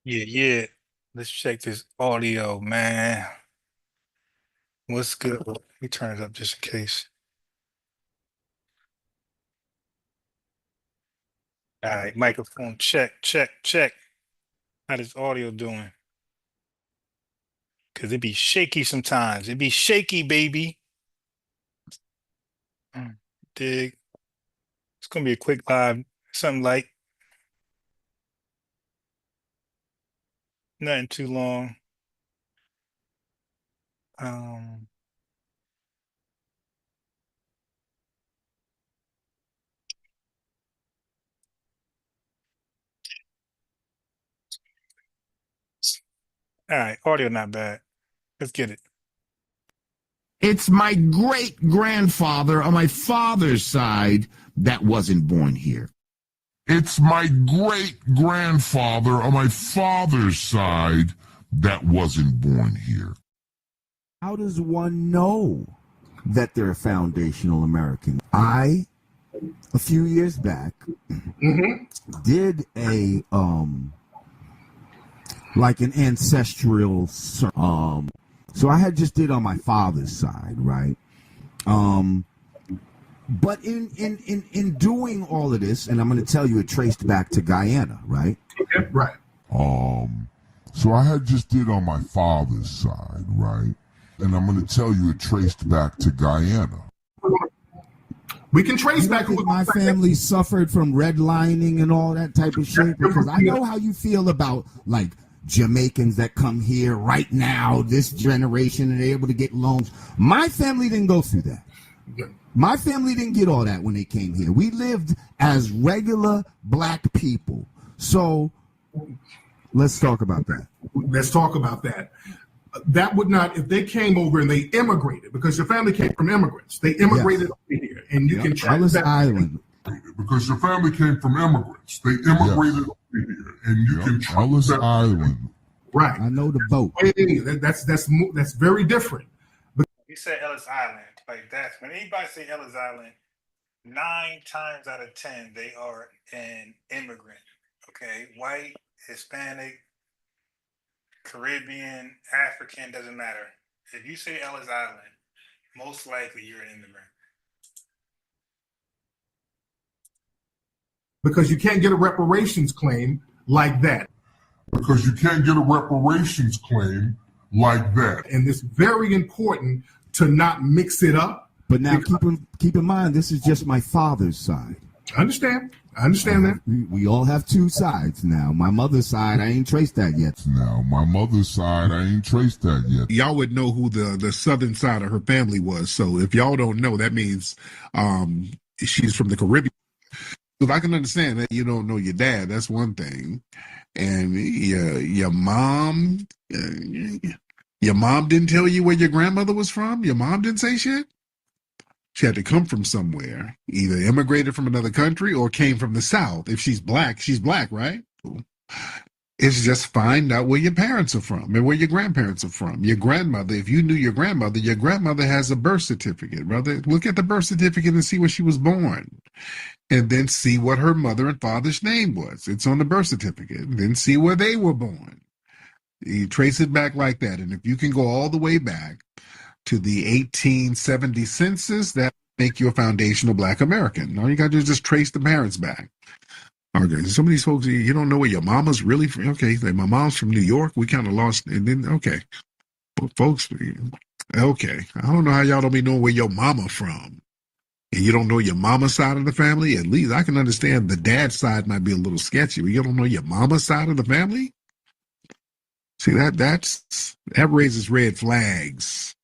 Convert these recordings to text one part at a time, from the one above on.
Yeah, yeah. Let's check this audio, man. What's good? Let me turn it up just in case. All right, microphone check, check, check. How this audio doing? Cause it be shaky sometimes. It be shaky, baby. Dig. It's gonna be a quick live, something like nothing too long. Um, all right, audio not bad. Let's get it. It's my great grandfather on my father's side that wasn't born here. It's my great grandfather on my father's side that wasn't born here. How does one know that they're a foundational American? A few years back, did a like an ancestral so I had just did on my father's side, right? But in doing all of this, and I'm going to tell you, it traced back to Guyana, right? Okay, right. So I had just did on my father's side, right? And I'm going to tell you, it traced back to Guyana. We can trace back. My family suffered from redlining and all that type of shit, because I know how you feel about like Jamaicans that come here right now, this generation, and they're able to get loans. My family didn't go through that. My family didn't get all that when they came here. We lived as regular black people. So let's talk about that. Let's talk about that. That would not, if they came over and they immigrated, because your family came from immigrants. They immigrated over here, and you can track Ellis that. Island. Because your family came from immigrants. They immigrated over here, and you can track Ellis that. Island. Right. I know the boat. Hey, that's very different. You said Ellis Island. Like that's when anybody say Ellis Island, 9 times out of 10 they are an immigrant. Okay, white, Hispanic, Caribbean, African, doesn't matter. If you say Ellis Island, most likely you're an immigrant. Because you can't get a reparations claim like that. Because you can't get a reparations claim like that. And it's very important to not mix it up. But now keep in mind, this is just my father's side. I understand that. We all have two sides now. My mother's side, I ain't traced that yet. Y'all would know who the southern side of her family was. So if y'all don't know, that means she's from the Caribbean. So if I can understand that you don't know your dad, that's one thing. And your mom didn't tell you where your grandmother was from? Your mom didn't say shit? She had to come from somewhere, either immigrated from another country or came from the South. If she's black, right? It's just find out where your parents are from and where your grandparents are from. Your grandmother, if you knew your grandmother has a birth certificate, brother. Look at the birth certificate and see where she was born. And then see what her mother and father's name was. It's on the birth certificate. And then see where they were born. You trace it back like that. And if you can go all the way back to the 1870 census, that make you a foundational black American. All you got to do is just trace the parents back. Okay, some of these folks, you don't know where your mama's really from. Okay, like my mom's from New York. We kind of lost, and then, okay. But folks, okay. I don't know how y'all don't be knowing where your mama from. And you don't know your mama's side of the family. At least I can understand the dad's side might be a little sketchy, but you don't know your mama's side of the family? See, that raises red flags.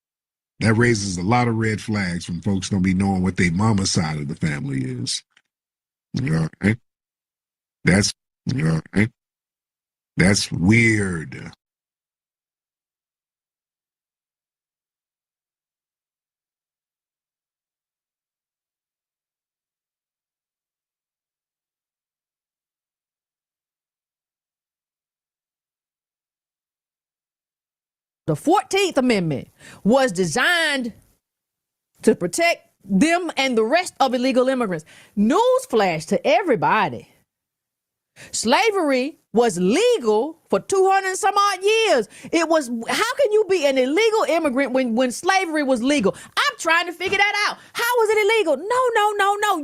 That raises a lot of red flags from folks don't be knowing what their mama's side of the family is. All right? That's all right? That's weird. The 14th Amendment was designed to protect them and the rest of illegal immigrants. Newsflash to everybody. Slavery was legal for 200 and some odd years. It was, how can you be an illegal immigrant when slavery was legal? I'm trying to figure that out. How was it illegal? No.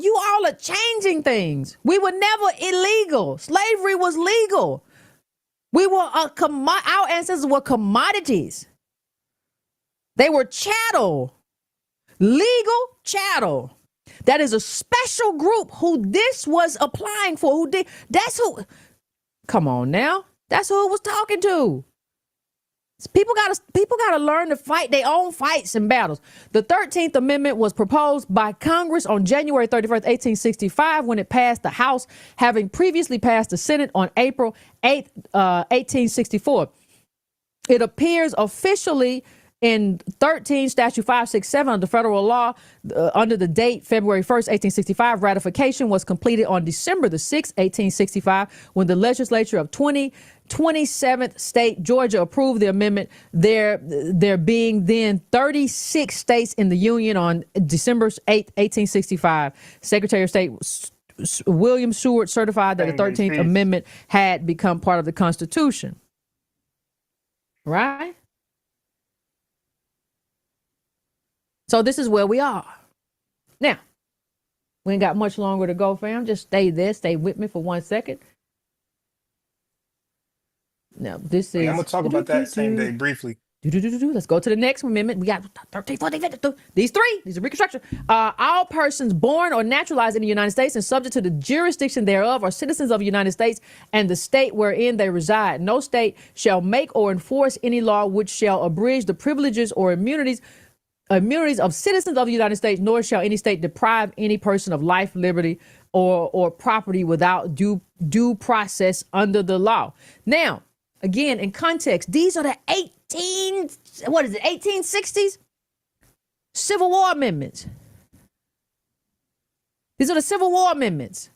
You all are changing things. We were never illegal. Slavery was legal. We were our ancestors were commodities. They were chattel, legal chattel. That is a special group who this was applying for. Who did? That's who. Come on now. That's who it was talking to. People gotta learn to fight their own fights and battles. The 13th Amendment was proposed by Congress on January 31st, 1865, when it passed the House, having previously passed the Senate on April 8th, 1864. It appears officially in 13 Statute 567 of the federal law under the date February 1st, 1865. Ratification was completed on December the 6th, 1865, when the legislature of 27th state Georgia approved the amendment. There being then 36 states in the Union on December 8th, 1865. Secretary of State William Seward certified that the 13th Amendment had become part of the Constitution. Right? So this is where we are. Now, we ain't got much longer to go, fam. Just stay there. Stay with me for 1 second. Now, this is... I'm going to talk about that same day briefly. Let's go to the next amendment. We got 13, 14, 15. These three. These are Reconstruction. All persons born or naturalized in the United States and subject to the jurisdiction thereof are citizens of the United States and the state wherein they reside. No state shall make or enforce any law which shall abridge the privileges or immunities of citizens of the United States, nor shall any state deprive any person of life, liberty, or property without due process under the law. Now, again, in context, these are the 1860s Civil War amendments. These are the Civil War amendments.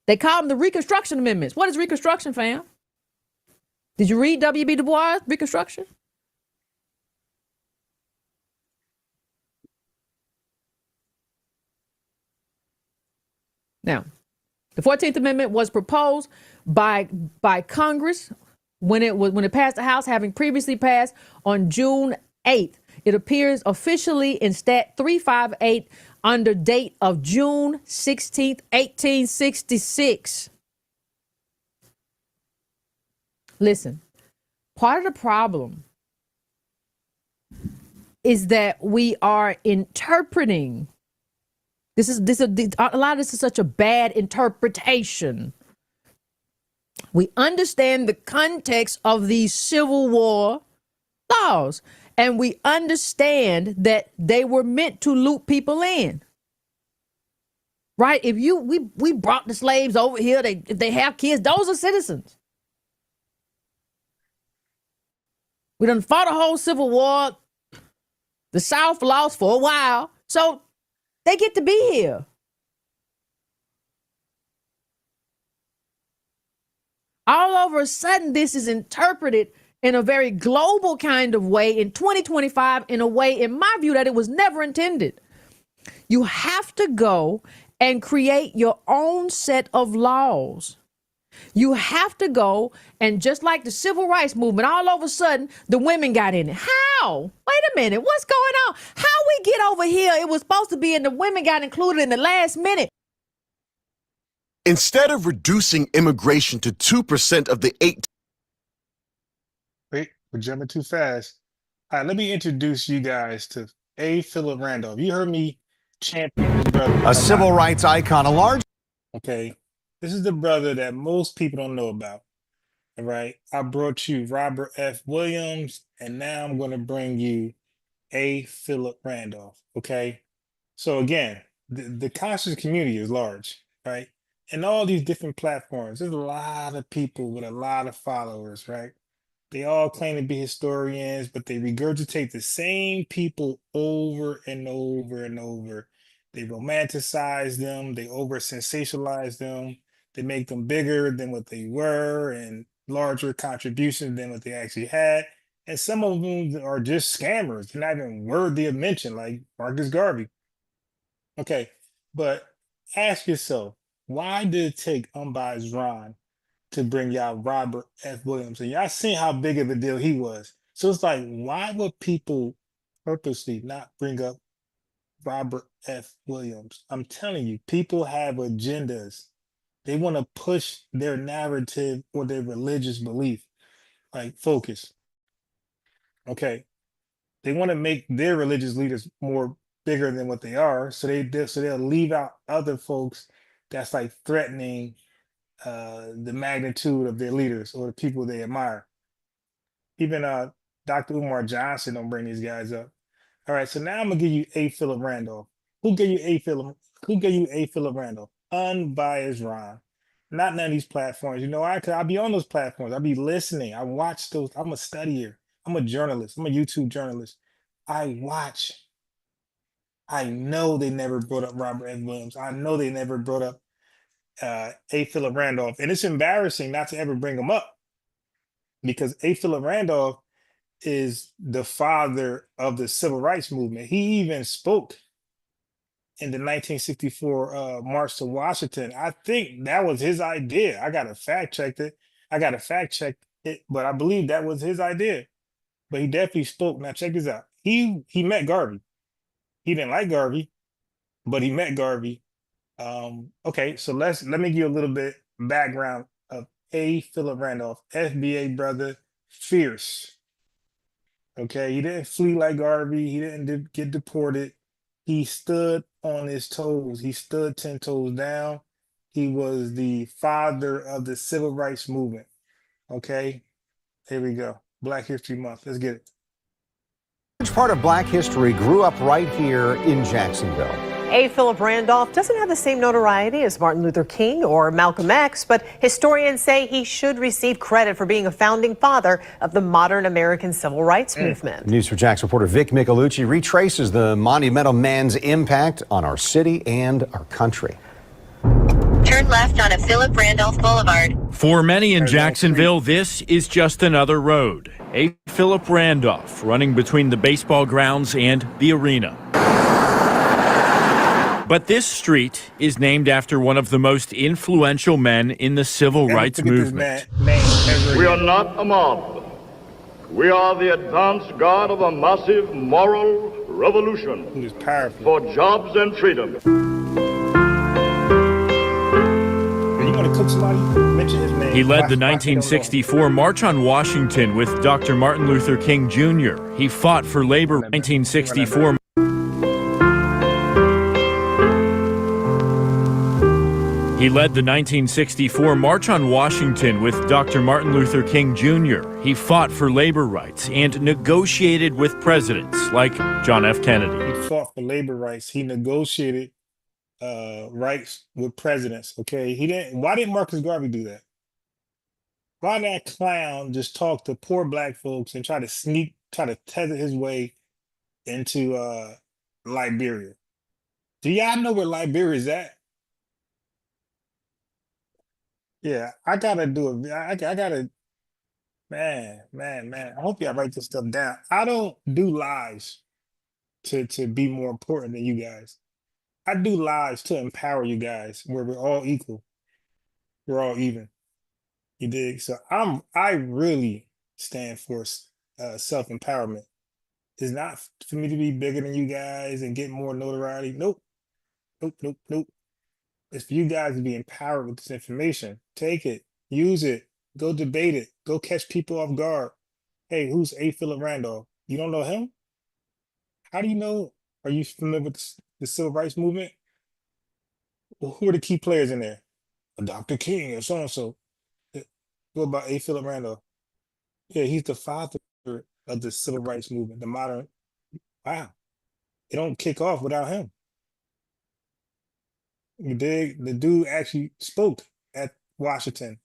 They call them the Reconstruction amendments. What is Reconstruction, fam? Did you read W.B. Du Bois' Reconstruction? Now, the 14th Amendment was proposed by Congress when it passed the House, having previously passed on June 8th. It appears officially in Stat 358 under date of June 16th, 1866. Listen, part of the problem is that we are interpreting. A lot of this is such a bad interpretation. We understand the context of these Civil War laws, and we understand that they were meant to loop people in. Right? We brought the slaves over here, if they have kids, those are citizens. We done fought a whole Civil War. The South lost for a while, so they get to be here. All over a sudden, this is interpreted in a very global kind of way in 2025, in a way, in my view, that it was never intended. You have to go and create your own set of laws. You have to go, and just like the civil rights movement, all of a sudden, the women got in it. How? Wait a minute, what's going on? How we get over here? It was supposed to be, and the women got included in the last minute. Instead of reducing immigration to 2% of the Wait, we're jumping too fast. All right, let me introduce you guys to A. Philip Randolph. You heard me champion this brother. a civil rights icon, a large. Okay, this is the brother that most people don't know about. All right, I brought you Robert F. Williams, and now I'm going to bring you A. Philip Randolph. Okay, so again, the conscious community is large, right? And all these different platforms, there's a lot of people with a lot of followers, right? They all claim to be historians, but they regurgitate the same people over and over and over. They romanticize them, they over sensationalize them, they make them bigger than what they were and larger contributions than what they actually had. And some of them are just scammers. They're not even worthy of mention, like Marcus Garvey. Okay, but ask yourself, why did it take unbiased Ron to bring y'all Robert F. Williams. And y'all seen how big of a deal he was. So it's like, why would people purposely not bring up Robert F. Williams? I'm telling you, people have agendas. They want to push their narrative or their religious belief. Like, focus. Okay. They want to make their religious leaders more bigger than what they are. So they'll leave out other folks that's like threatening the magnitude of their leaders or the people they admire. Even Dr. Umar Johnson don't bring these guys up. All right, so now I'm gonna give you A. Philip Randolph. Who gave you A. Philip? Who gave you A. Philip Randolph? Unbiased Ron. Not none of these platforms. You know why? Because I'll be on those platforms. I'll be listening. I watch those. I'm a studier. I'm a journalist. I'm a YouTube journalist. I watch. I know they never brought up Robert F. Williams. I know they never brought up A. Philip Randolph. And it's embarrassing not to ever bring him up because A. Philip Randolph is the father of the civil rights movement. He even spoke in the 1964 March to Washington. I think that was his idea. I got to fact check it. But I believe that was his idea. But he definitely spoke. Now check this out. He met Garvey. He didn't like Garvey, but he met Garvey. Okay, so let me give you a little bit background of A. Philip Randolph, FBA brother, fierce. Okay, he didn't flee like Garvey. He didn't get deported. He stood on his toes. He stood 10 toes down. He was the father of the civil rights movement. Okay, here we go. Black History Month. Let's get it. Which part of Black history grew up right here in Jacksonville? A. Philip Randolph doesn't have the same notoriety as Martin Luther King or Malcolm X, but historians say he should receive credit for being a founding father of the modern American civil rights movement. News4Jax reporter Vic Micolucci retraces the monumental man's impact on our city and our country. Turn left on a Philip Randolph Boulevard. For many in Jacksonville, this is just another road. A. Philip Randolph running between the baseball grounds and the arena. But this street is named after one of the most influential men in the civil rights movement. We are not a mob. We are the advance guard of a massive moral revolution for jobs and freedom. He led the 1964 March on Washington with Dr. Martin Luther King Jr. He fought for labor in 1964. He led the 1964 March on Washington with Dr. Martin Luther King Jr. He fought for labor rights and negotiated with presidents like John F. Kennedy. He fought for labor rights. He negotiated rights with presidents. Okay, he didn't. Why didn't Marcus Garvey do that? Why that clown just talk to poor black folks and try to tether his way into Liberia? Do y'all know where Liberia is at? Yeah, I gotta do it. I gotta, man. I hope y'all write this stuff down. I don't do lives to be more important than you guys. I do lives to empower you guys where we're all equal. We're all even. You dig? So I really stand for self-empowerment. It's not for me to be bigger than you guys and get more notoriety. Nope. It's for you guys to be empowered with this information. Take it, use it, go debate it, go catch people off guard. Hey, who's A. Philip Randolph? You don't know him? How do you know? Are you familiar with the civil rights movement? Well, who are the key players in there? Dr. King or so-and-so. What about A. Philip Randolph? Yeah, he's the father of the civil rights movement, the modern. Wow. It don't kick off without him. You dig? The dude actually spoke at Washington.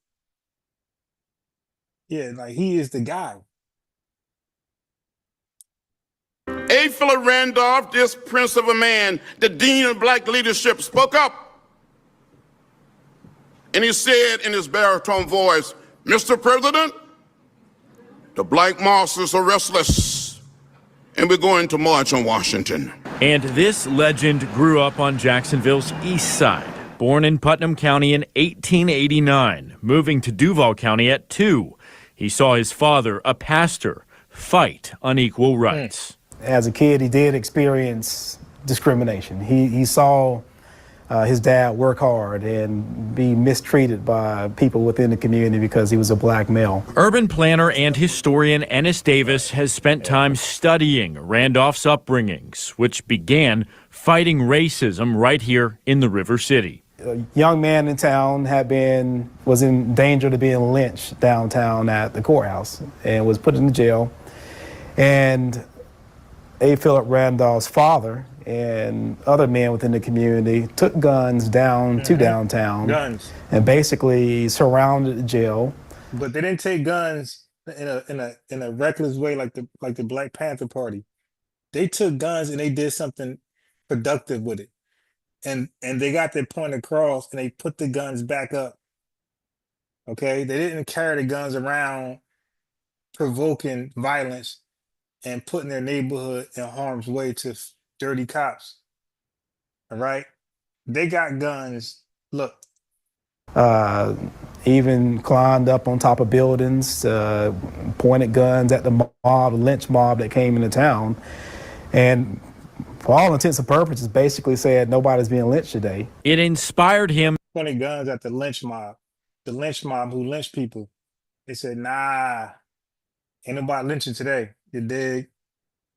Yeah, like he is the guy. A. Philip Randolph, this prince of a man, the dean of black leadership, spoke up. And he said in his baritone voice, Mr. President, the black masses are restless, and we're going to march on Washington. And this legend grew up on Jacksonville's east side. Born in Putnam County in 1889, moving to Duval County at 2. He saw his father, a pastor, fight unequal rights. As a kid, he did experience discrimination. He saw his dad work hard and be mistreated by people within the community because he was a black male. Urban planner and historian Ennis Davis has spent time studying Randolph's upbringings, which began fighting racism right here in the River City. A young man in town was in danger of being lynched downtown at the courthouse and was put in jail. And A. Philip Randolph's father and other men within the community took guns down to downtown and basically surrounded the jail. But they didn't take guns in a reckless way like the Black Panther Party. They took guns and they did something productive with it. And they got their point across and they put the guns back up. Okay? They didn't carry the guns around provoking violence and putting their neighborhood in harm's way to dirty cops. All right? They got guns. Look. Even climbed up on top of buildings, pointed guns at the mob, the lynch mob that came into town. And for all intents and purposes, basically said nobody's being lynched today. It inspired him. Pointed guns at the lynch mob who lynched people. They said, nah, ain't nobody lynching today. You dig?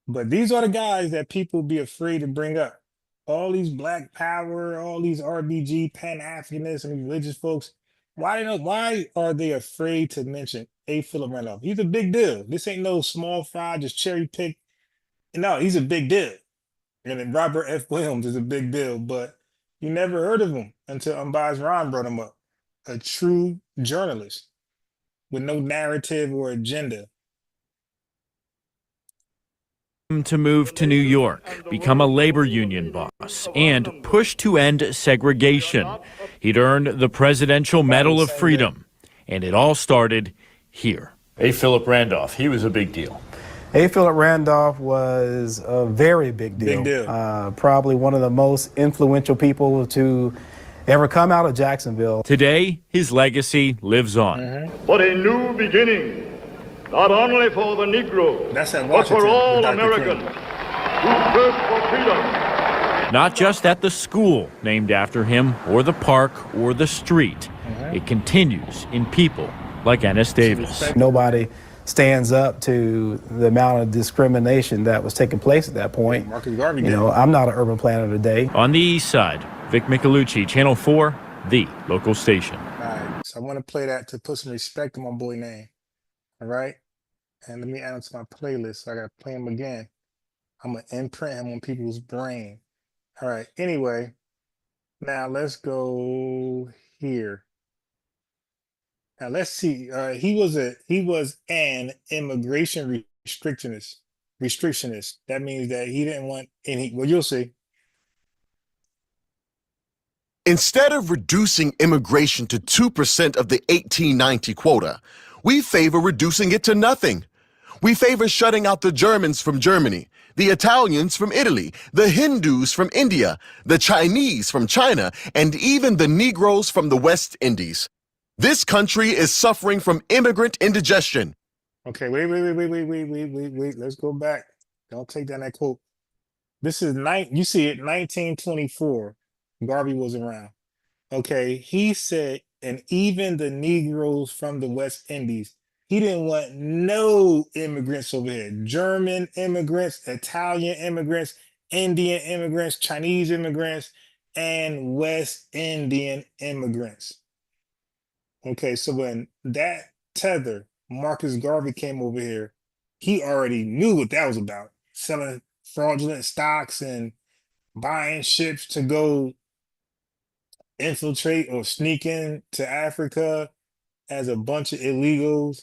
But these are the guys that people be afraid to bring up. All these Black Power, all these RBG, Pan-Africanists, and religious folks. Why are they afraid to mention A. Philip Randolph? He's a big deal. This ain't no small fry, just cherry pick. No, he's a big deal. And then Robert F. Williams is a big deal, but you never heard of him until Unbiased Ron brought him up. A true journalist with no narrative or agenda. To move to New York, become a labor union boss, and push to end segregation. He'd earned the Presidential Medal of Freedom, and it all started here. A. Philip Randolph, he was a big deal. A. Philip Randolph was a very big deal. Probably one of the most influential people to ever come out of Jacksonville. Today, his legacy lives on. But a new beginning. Not only for the Negro, but for all Americans who thirst for freedom. Not just at the school named after him, or the park, or the street. It continues in people like Ennis Davis. Nobody stands up to the amount of discrimination that was taking place at that point. I'm not an urban planner today. On the east side, Vic Michelucci, Channel 4, the local station. All right, so I want to play that to put some respect on my boy name. All right, and let me add him to my playlist. So I gotta play him again. I'm gonna imprint him on people's brain. All right. Anyway, now let's go here. Now let's see. He was an immigration restrictionist. That means that he didn't want any. Well, you'll see. Instead of reducing immigration to 2% of the 1890 quota, we favor reducing it to nothing. We favor shutting out the Germans from Germany, the Italians from Italy, the Hindus from India, the Chinese from China, and even the Negroes from the West Indies. This country is suffering from immigrant indigestion. Okay, wait. Let's go back. Don't take down that quote. This is you see it, 1924. Garvey was around. Okay, he said, and even the Negroes from the West Indies. He didn't want no immigrants over here. German immigrants, Italian immigrants, Indian immigrants, Chinese immigrants, and West Indian immigrants. Okay, so when that tether, Marcus Garvey, came over here, he already knew what that was about. Selling fraudulent stocks and buying ships to go infiltrate or sneak in to Africa as a bunch of illegals.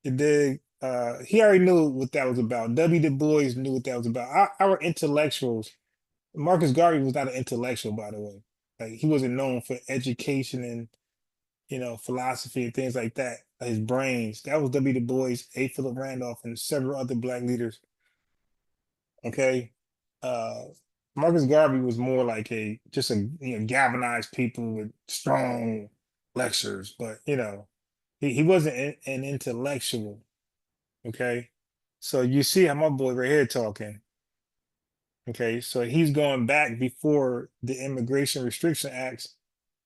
He already knew what that was about. W. Du Bois knew what that was about. Our intellectuals, Marcus Garvey was not an intellectual, by the way. Like, he wasn't known for education and, philosophy and things like that. His brains. That was W. Du Bois, A. Philip Randolph, and several other black leaders. Okay. Marcus Garvey was more like just a galvanized people with strong lectures, but he wasn't an intellectual. Okay, so you see how my boy right here talking. Okay, so he's going back before the Immigration Restriction Acts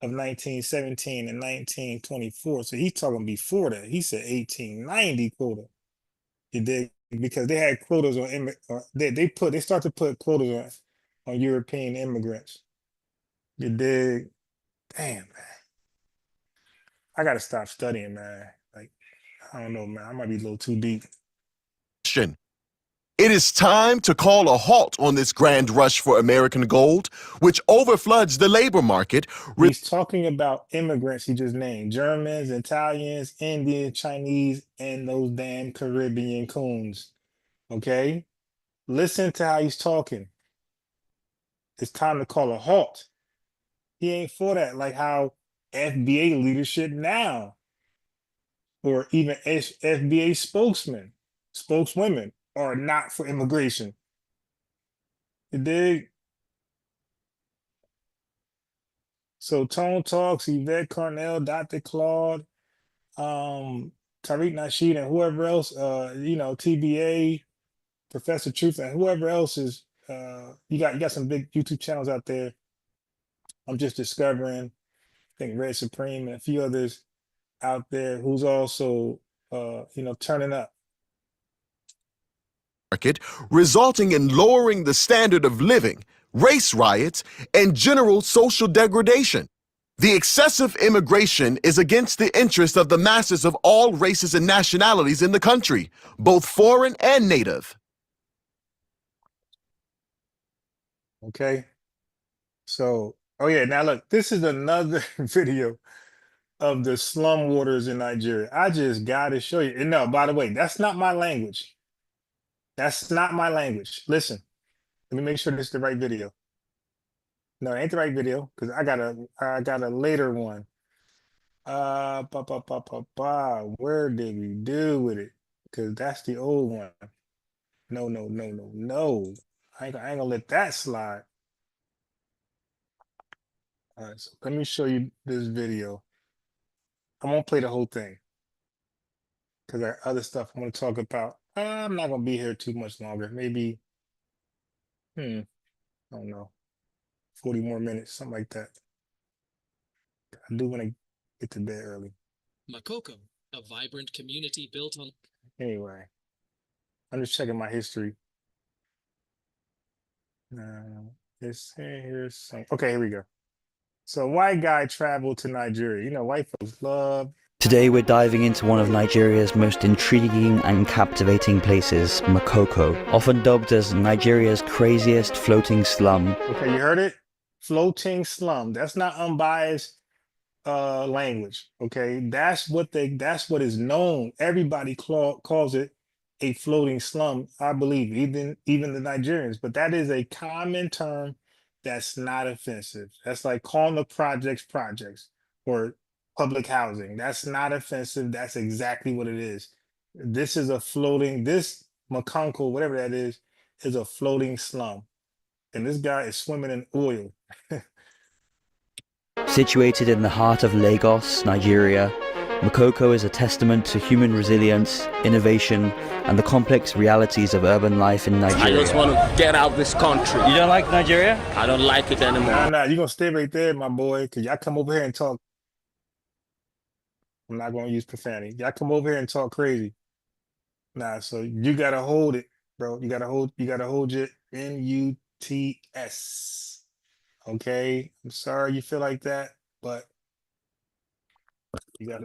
of 1917 and 1924. So he's talking before that. He said 1890 quota. You dig? Because they had quotas on they start to put quotas on European immigrants. You dig? Damn, man. I gotta stop studying, man. Like, I don't know, man. I might be a little too deep. It is time to call a halt on this grand rush for American gold, which overfloods the labor market. He's talking about immigrants he just named: Germans, Italians, Indians, Chinese, and those damn Caribbean coons. Okay? Listen to how he's talking. It's time to call a halt. He ain't for that, like how FBA leadership now, or even FBA spokeswomen are not for immigration. You dig? So Tone Talks, Yvette Carnell, Dr. Claude, Tariq Nasheed, and whoever else, TBA, Professor Truth, and whoever else is, you got some big YouTube channels out there. I'm just discovering, I think Red Supreme and a few others out there who's also, turning up. Market, resulting in lowering the standard of living, race riots, and general social degradation. The excessive immigration is against the interest of the masses of all races and nationalities in the country, both foreign and native. Okay. So, oh yeah, now look, this is another video of the slum waters in Nigeria. I just gotta show you. And no, by the way, that's not my language. That's not my language. Listen, let me make sure this is the right video. No, it ain't the right video because I got a later one. Where did we do with it? Because that's the old one. No, no, no, no, no. I ain't gonna let that slide. All right, so let me show you this video. I won't play the whole thing because there are other stuff I want to talk about. I'm not gonna be here too much longer. Maybe, I don't know, 40 more minutes, something like that. I do want to get to bed early. Makoko, a vibrant community built on. Anyway, I'm just checking my history. Here's some. Okay, here we go. So, white guy traveled to Nigeria. You know, white folks love. Today we're diving into one of Nigeria's most intriguing and captivating places, Makoko, often dubbed as Nigeria's craziest floating slum. Okay, you heard it? Floating slum. That's not unbiased language. Okay, that's what is known. Everybody calls it a floating slum, I believe, even the Nigerians. But that is a common term that's not offensive. That's like calling the projects or public housing. That's not offensive. That's exactly what it is. This Makonko, whatever that is a floating slum. And this guy is swimming in oil. Situated in the heart of Lagos, Nigeria, Makoko is a testament to human resilience, innovation, and the complex realities of urban life in Nigeria. I just want to get out of this country. You don't like Nigeria? I don't like it anymore. Nah, you're going to stay right there, my boy, because y'all come over here and talk. I'm not going to use profanity. Y'all come over here and talk crazy. Nah, so you got to hold it, bro. You got to hold your NUTS. Okay? I'm sorry you feel like that, but you got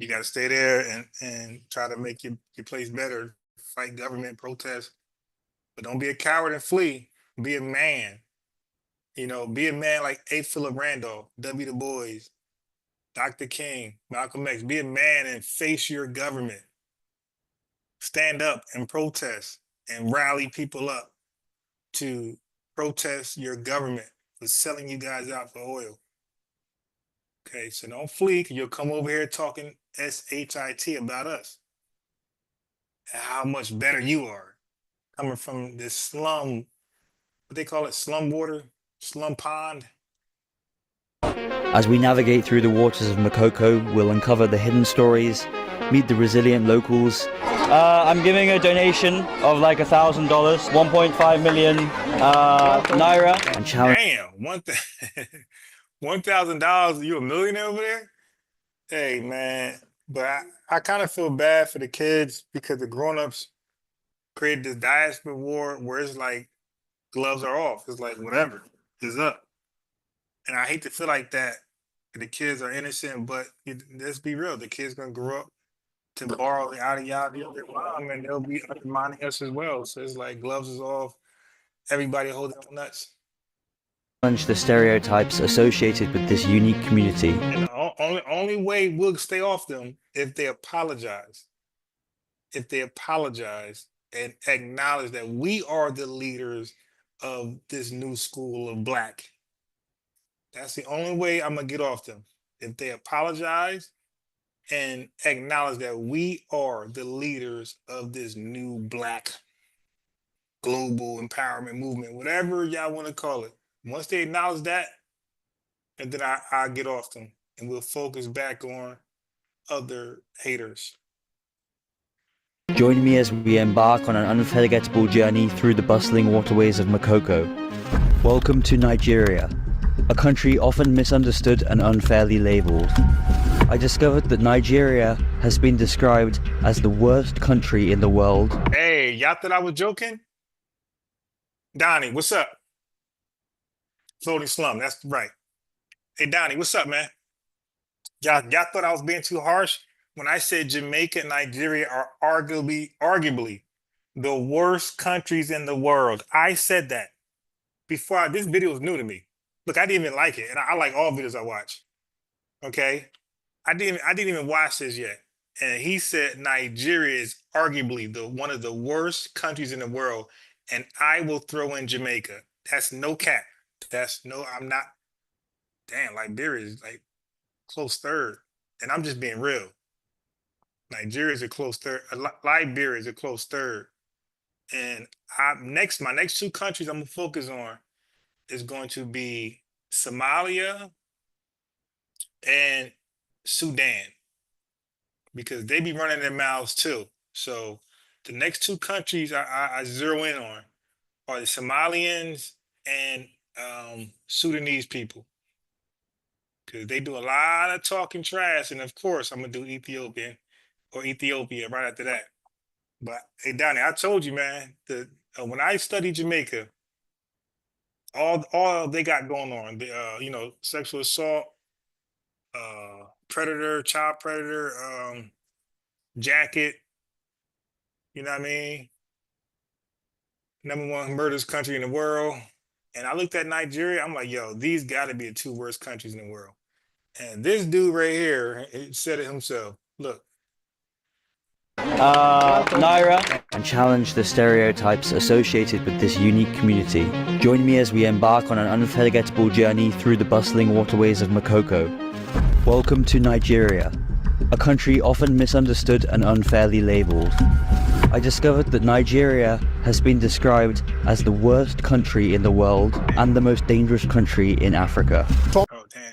to stay there and try to make your place better. Fight government, protest. But don't be a coward and flee. Be a man. Be a man like A. Philip Randolph, W. Du Bois, Dr. King, Malcolm X. Be a man and face your government. Stand up and protest and rally people up to protest your government for selling you guys out for oil. Okay, so don't flee, because you'll come over here talking SHIT about us and how much better you are coming from this slum what they call it, slum water, slum pond. As we navigate through the waters of Makoko, we'll uncover the hidden stories, meet the resilient locals. I'm giving a donation of like $1,000, 1.5 million naira, and challenge. Damn, $1,000. You a millionaire over there? Hey man, but I kind of feel bad for the kids because the grown-ups created this diaspora war where it's like gloves are off. It's like whatever is up, and I hate to feel like that. The kids are innocent, but let's be real. The kids gonna grow up to borrow the ideology of their mom, and they'll be undermining us as well. So it's like gloves is off. Everybody hold their nuts. Challenge the stereotypes associated with this unique community. And the only way we'll stay off them if they apologize. If they apologize and acknowledge that we are the leaders of this new school of black. That's the only way I'm gonna get off them. If they apologize and acknowledge that we are the leaders of this new black global empowerment movement, whatever y'all want to call it. Once they acknowledge that, and then I get off them and we'll focus back on other haters. Join me as we embark on an unforgettable journey through the bustling waterways of Makoko. Welcome to Nigeria, a country often misunderstood and unfairly labeled. I discovered that Nigeria has been described as the worst country in the world. Hey, y'all thought I was joking? Donnie, what's up? Floating slum, that's right. Hey, Donnie, what's up, man? Y'all thought I was being too harsh when I said Jamaica and Nigeria are arguably the worst countries in the world. I said that before. This video was new to me. Look, I didn't even like it, and I like all videos I watch. Okay, I didn't even watch this yet, and he said Nigeria is arguably one of the worst countries in the world, and I will throw in Jamaica. That's no cap. I'm not. Damn, Liberia is like close third, and I'm just being real. Nigeria is a close third. Liberia is a close third, and my next two countries I'm gonna focus on is going to be Somalia and Sudan, because they be running their mouths too. So the next two countries I zero in on are the Somalians and Sudanese people, because they do a lot of talking trash. And of course, I'm gonna do Ethiopia right after that. But hey, Donnie, I told you, man, when I studied Jamaica, all they got going on, sexual assault, predator, child predator, jacket, you know what I mean? #1 murderous country in the world. And I looked at Nigeria, I'm like, yo, these gotta be the two worst countries in the world. And this dude right here, he said it himself. Look. Naira, and challenge the stereotypes associated with this unique community. Join me as we embark on an unforgettable journey through the bustling waterways of Makoko. Welcome to Nigeria, a country often misunderstood and unfairly labeled. I discovered that Nigeria has been described as the worst country in the world and the most dangerous country in Africa. Oh,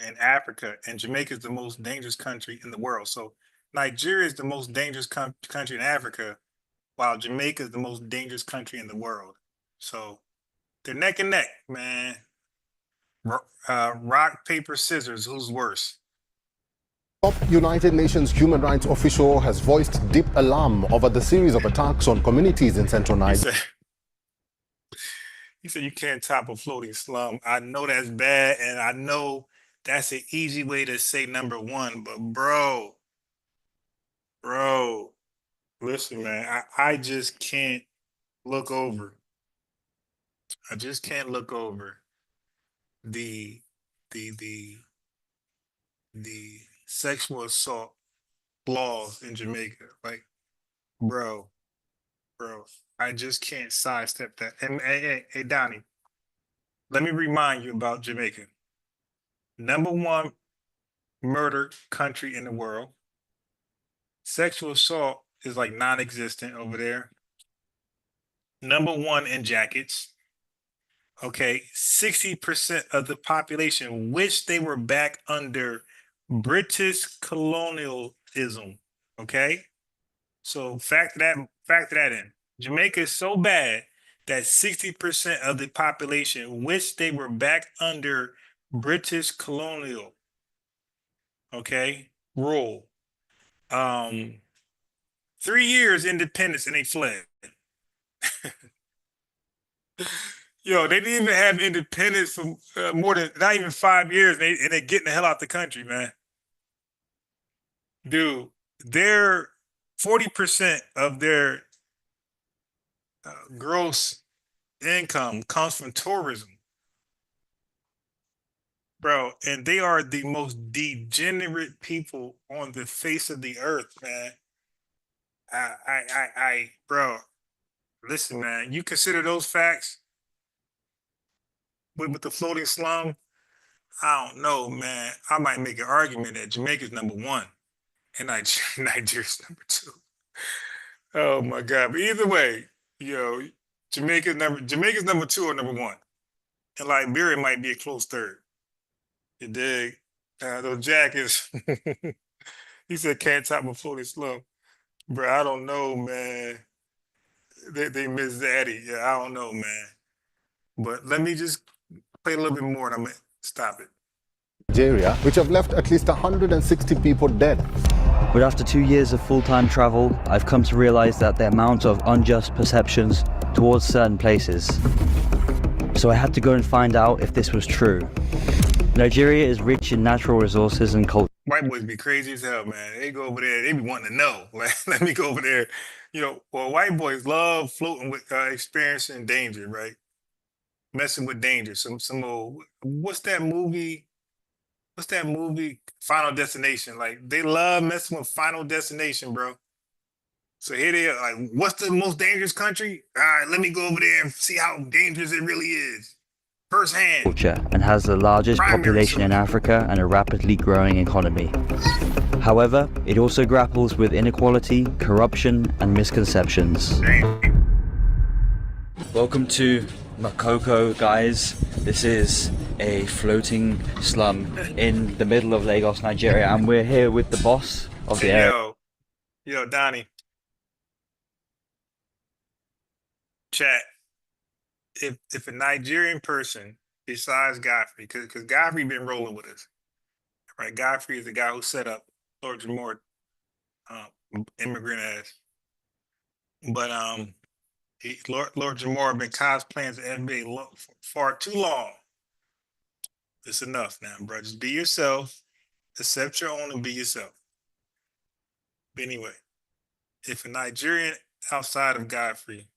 in Africa, and Jamaica is the most dangerous country in the world. So Nigeria is the most dangerous country in Africa, while Jamaica is the most dangerous country in the world. So they're neck and neck, man. Rock, paper, scissors, who's worse? Top United Nations human rights official has voiced deep alarm over the series of attacks on communities in central Nigeria. He said you can't top a floating slum. I know that's bad, and I know that's an easy way to say #1, but bro, listen, man, I just can't look over. I just can't look over the sexual assault laws in Jamaica. Like, bro, I just can't sidestep that. And hey, Donnie, let me remind you about Jamaica. #1 murder country in the world. Sexual assault is like non-existent over there. #1 in jackets. Okay, 60% of the population wish they were back under British colonialism. Okay, so factor that in. Jamaica is so bad that 60% of the population wish they were back under British colonial. Okay, rule. 3 years independence and they fled. Yo, they didn't even have independence for more than not even 5 years, and they're getting the hell out the country, man. Dude, they're 40% of their gross income comes from tourism, bro, and they are the most degenerate people on the face of the earth, man. Bro, listen, man, you consider those facts with the floating slum. I don't know, man. I might make an argument that Jamaica's number one and Nigeria's number two. Oh my God! But either way, yo, Jamaica's number two or number one, and Liberia might be a close third. You dig? Though Jack is, he said can't top a floating slum, bro. I don't know, man. They miss Zaddy. Yeah, I don't know, man. But let me just play a little bit more, and I'm gonna stop it. Nigeria, which have left at least 160 people dead. But after 2 years of full-time travel, I've come to realize that the amount of unjust perceptions towards certain places. So I had to go and find out if this was true. Nigeria is rich in natural resources and culture. White boys be crazy as hell, man. They go over there, they be wanting to know. Like, let me go over there. You know, well, white boys love floating with experiencing danger, right? Messing with danger. Some old, what's that movie? What's that movie? Final Destination. Like, they love messing with Final Destination, bro. So here they are, like, what's the most dangerous country? All right, let me go over there and see how dangerous it really is. Firsthand. Culture and has the largest population in Africa and a rapidly growing economy. However, it also grapples with inequality, corruption, and misconceptions. Welcome to Makoko, guys. This is a floating slum in the middle of Lagos, Nigeria, and we're here with the boss of the area. Yo, Donnie. Chat. If a Nigerian person besides Godfrey, because Godfrey been rolling with us, right? Godfrey is the guy who set up Lord Jamore, immigrant ass. But Lord Jamore been cosplaying as an FBA far too long. It's enough now, bro. Just be yourself, accept your own, and be yourself. But anyway, if a Nigerian outside of Godfrey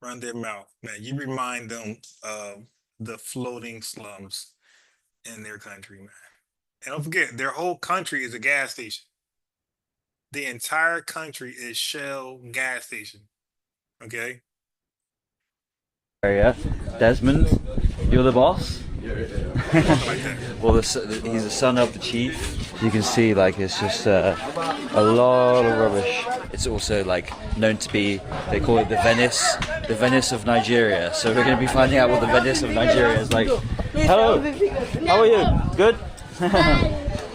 run their mouth, man, you remind them of the floating slums in their country, man. And don't forget, their whole country is a gas station. The entire country is Shell gas station. Okay? Area. Desmond, you're the boss? Well, he's the son of the chief. You can see, like, it's just a lot of rubbish. It's also, like, known to be, they call it the Venice of Nigeria. So we're going to be finding out what the Venice of Nigeria is like. Hello, how are you? Good?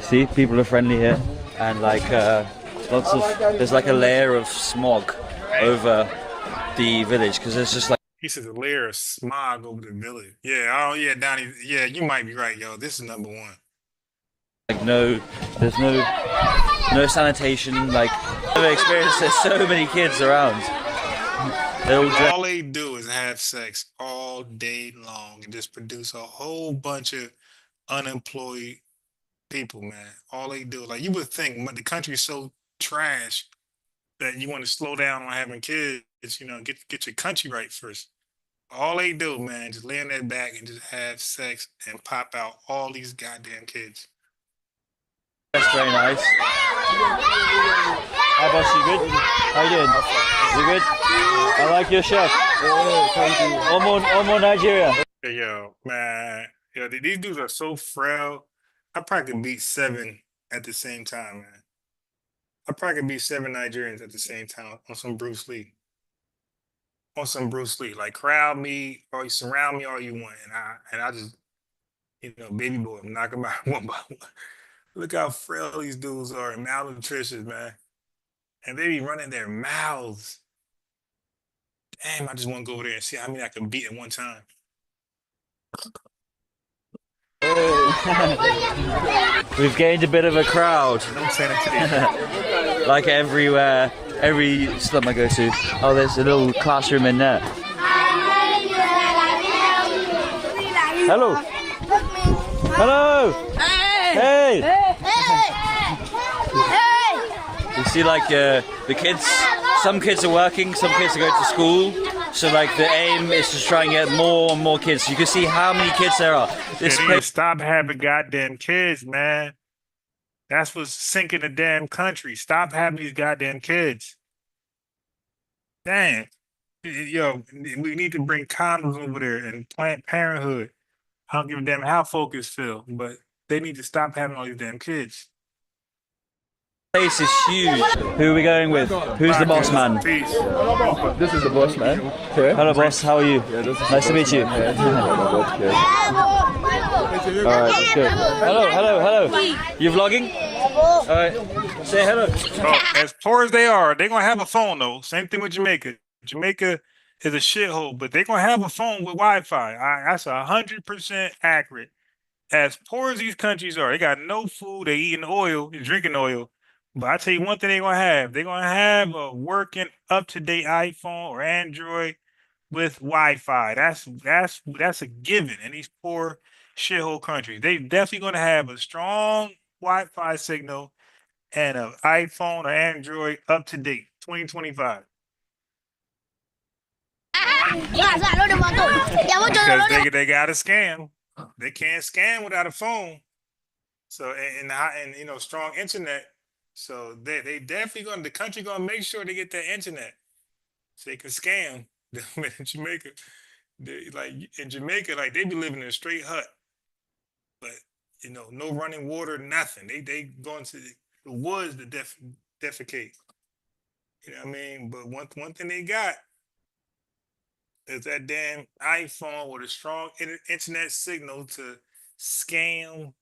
See, people are friendly here. And, like, there's like a layer of smog over the village, because there's just like, he says a layer of smog over the village. Yeah, oh yeah, Donnie. Yeah, you might be right, yo. This is number one. Like there's no sanitation. Like, I've experienced there's so many kids around. All they do is have sex all day long and just produce a whole bunch of unemployed people, man. All they do, like, you would think, but the country's so trash that you want to slow down on having kids. You know, get your country right first. All they do, man, just lay on their back and just have sex and pop out all these goddamn kids. That's very nice. How boss, you good? How you doing? You good? I like your shirt. Thank you. Omo Nigeria. Hey, yo, man. Yo, these dudes are so frail. I probably could beat 7 at the same time, man. I probably could beat 7 Nigerians at the same time on some Bruce Lee. on some Bruce Lee, like crowd me or you surround me all you want, and I just baby boy, knock them out one by one. Look how frail these dudes are and malnutritious, man, and they be running their mouths. Damn, I just want to go over there and see how many I can beat at one time. We've gained a bit of a crowd. Like everywhere, every slum I go to. Oh, there's a little classroom in there. Hello. Hello. Hey. You see, like the kids. Some kids are working. Some kids are going to school. So, like, the aim is to try and get more and more kids. You can see how many kids there are. This place. Stop having goddamn kids, man. That's what's sinking the damn country. Stop having these goddamn kids. Dang. Yo, we need to bring condoms over there and Planned Parenthood. I don't give a damn how focus feel, but they need to stop having all these damn kids. Place is huge. Who are we going with? Who's the boss man? Peace. This is the boss man. Here. Hello, boss. How are you? Nice to meet you. Alright, let's go. Hello. You vlogging? Alright. Say hello. Oh, as poor as they are, they're gonna have a phone though. Same thing with Jamaica. Jamaica is a shithole, but they're gonna have a phone with Wi-Fi. That's 100% accurate. As poor as these countries are, they got no food. They eating oil, they drinking oil. But I tell you one thing they're gonna have. They're gonna have a working, up-to-date iPhone or Android with Wi-Fi. That's a given in these poor shithole countries. They definitely gonna have a strong Wi-Fi signal and an iPhone or Android up to date, 2025. Because they got to scam. They can't scam without a phone. So and strong internet. So they definitely the country gonna make sure they get that internet so they can scam. In Jamaica, in Jamaica, like they be living in a straight hut, but no running water, nothing. They going to the woods to defecate. You know what I mean? But one thing they got is that damn iPhone with a strong internet signal to scam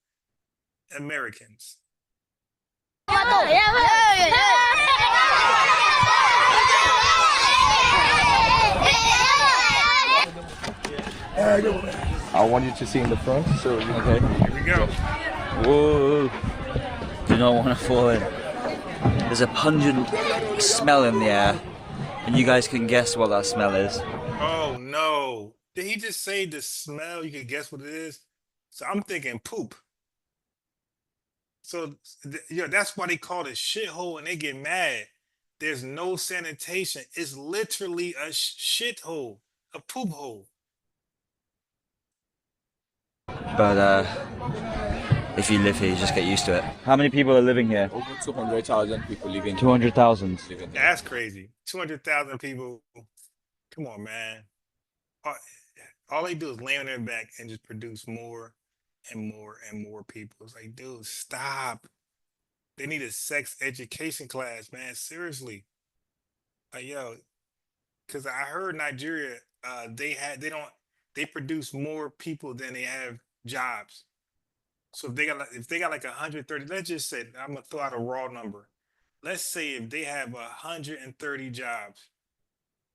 Americans. I want you to see in the front, so okay. Here we go. Whoa! Do not want to fall in. There's a pungent smell in the air, and you guys can guess what that smell is. Oh no! Did he just say the smell? You can guess what it is. So I'm thinking poop. So that's why they call it shithole, and they get mad. There's no sanitation. It's literally a shithole, a poop hole. But if you live here, you just get used to it. How many people are living here? over 200,000 people living. 200,000. That's crazy. 200,000 people. Come on, man. All they do is lay on their back and just produce more and more and more people. It's like, dude, stop. They need a sex education class, man. Seriously. Like, yo, because I heard Nigeria, they produce more people than they have jobs. So if they got like 130, let's just say, I'm gonna throw out a raw number. Let's say if they have 130 jobs,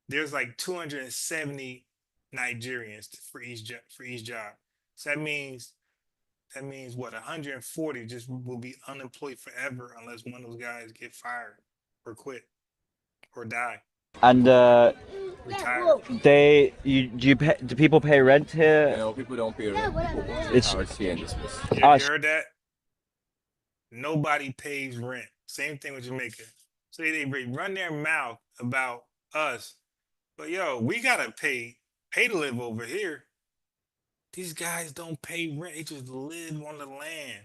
there's like 270 Nigerians for each job. So that means what? 140 just will be unemployed forever unless one of those guys get fired or quit or die. And Retire. do people pay rent here? No, people don't pay rent. It's here in this place. Yeah, you heard that? Nobody pays rent. Same thing with Jamaica. So they run their mouth about us. But yo, we gotta pay to live over here. These guys don't pay rent. They just live on the land.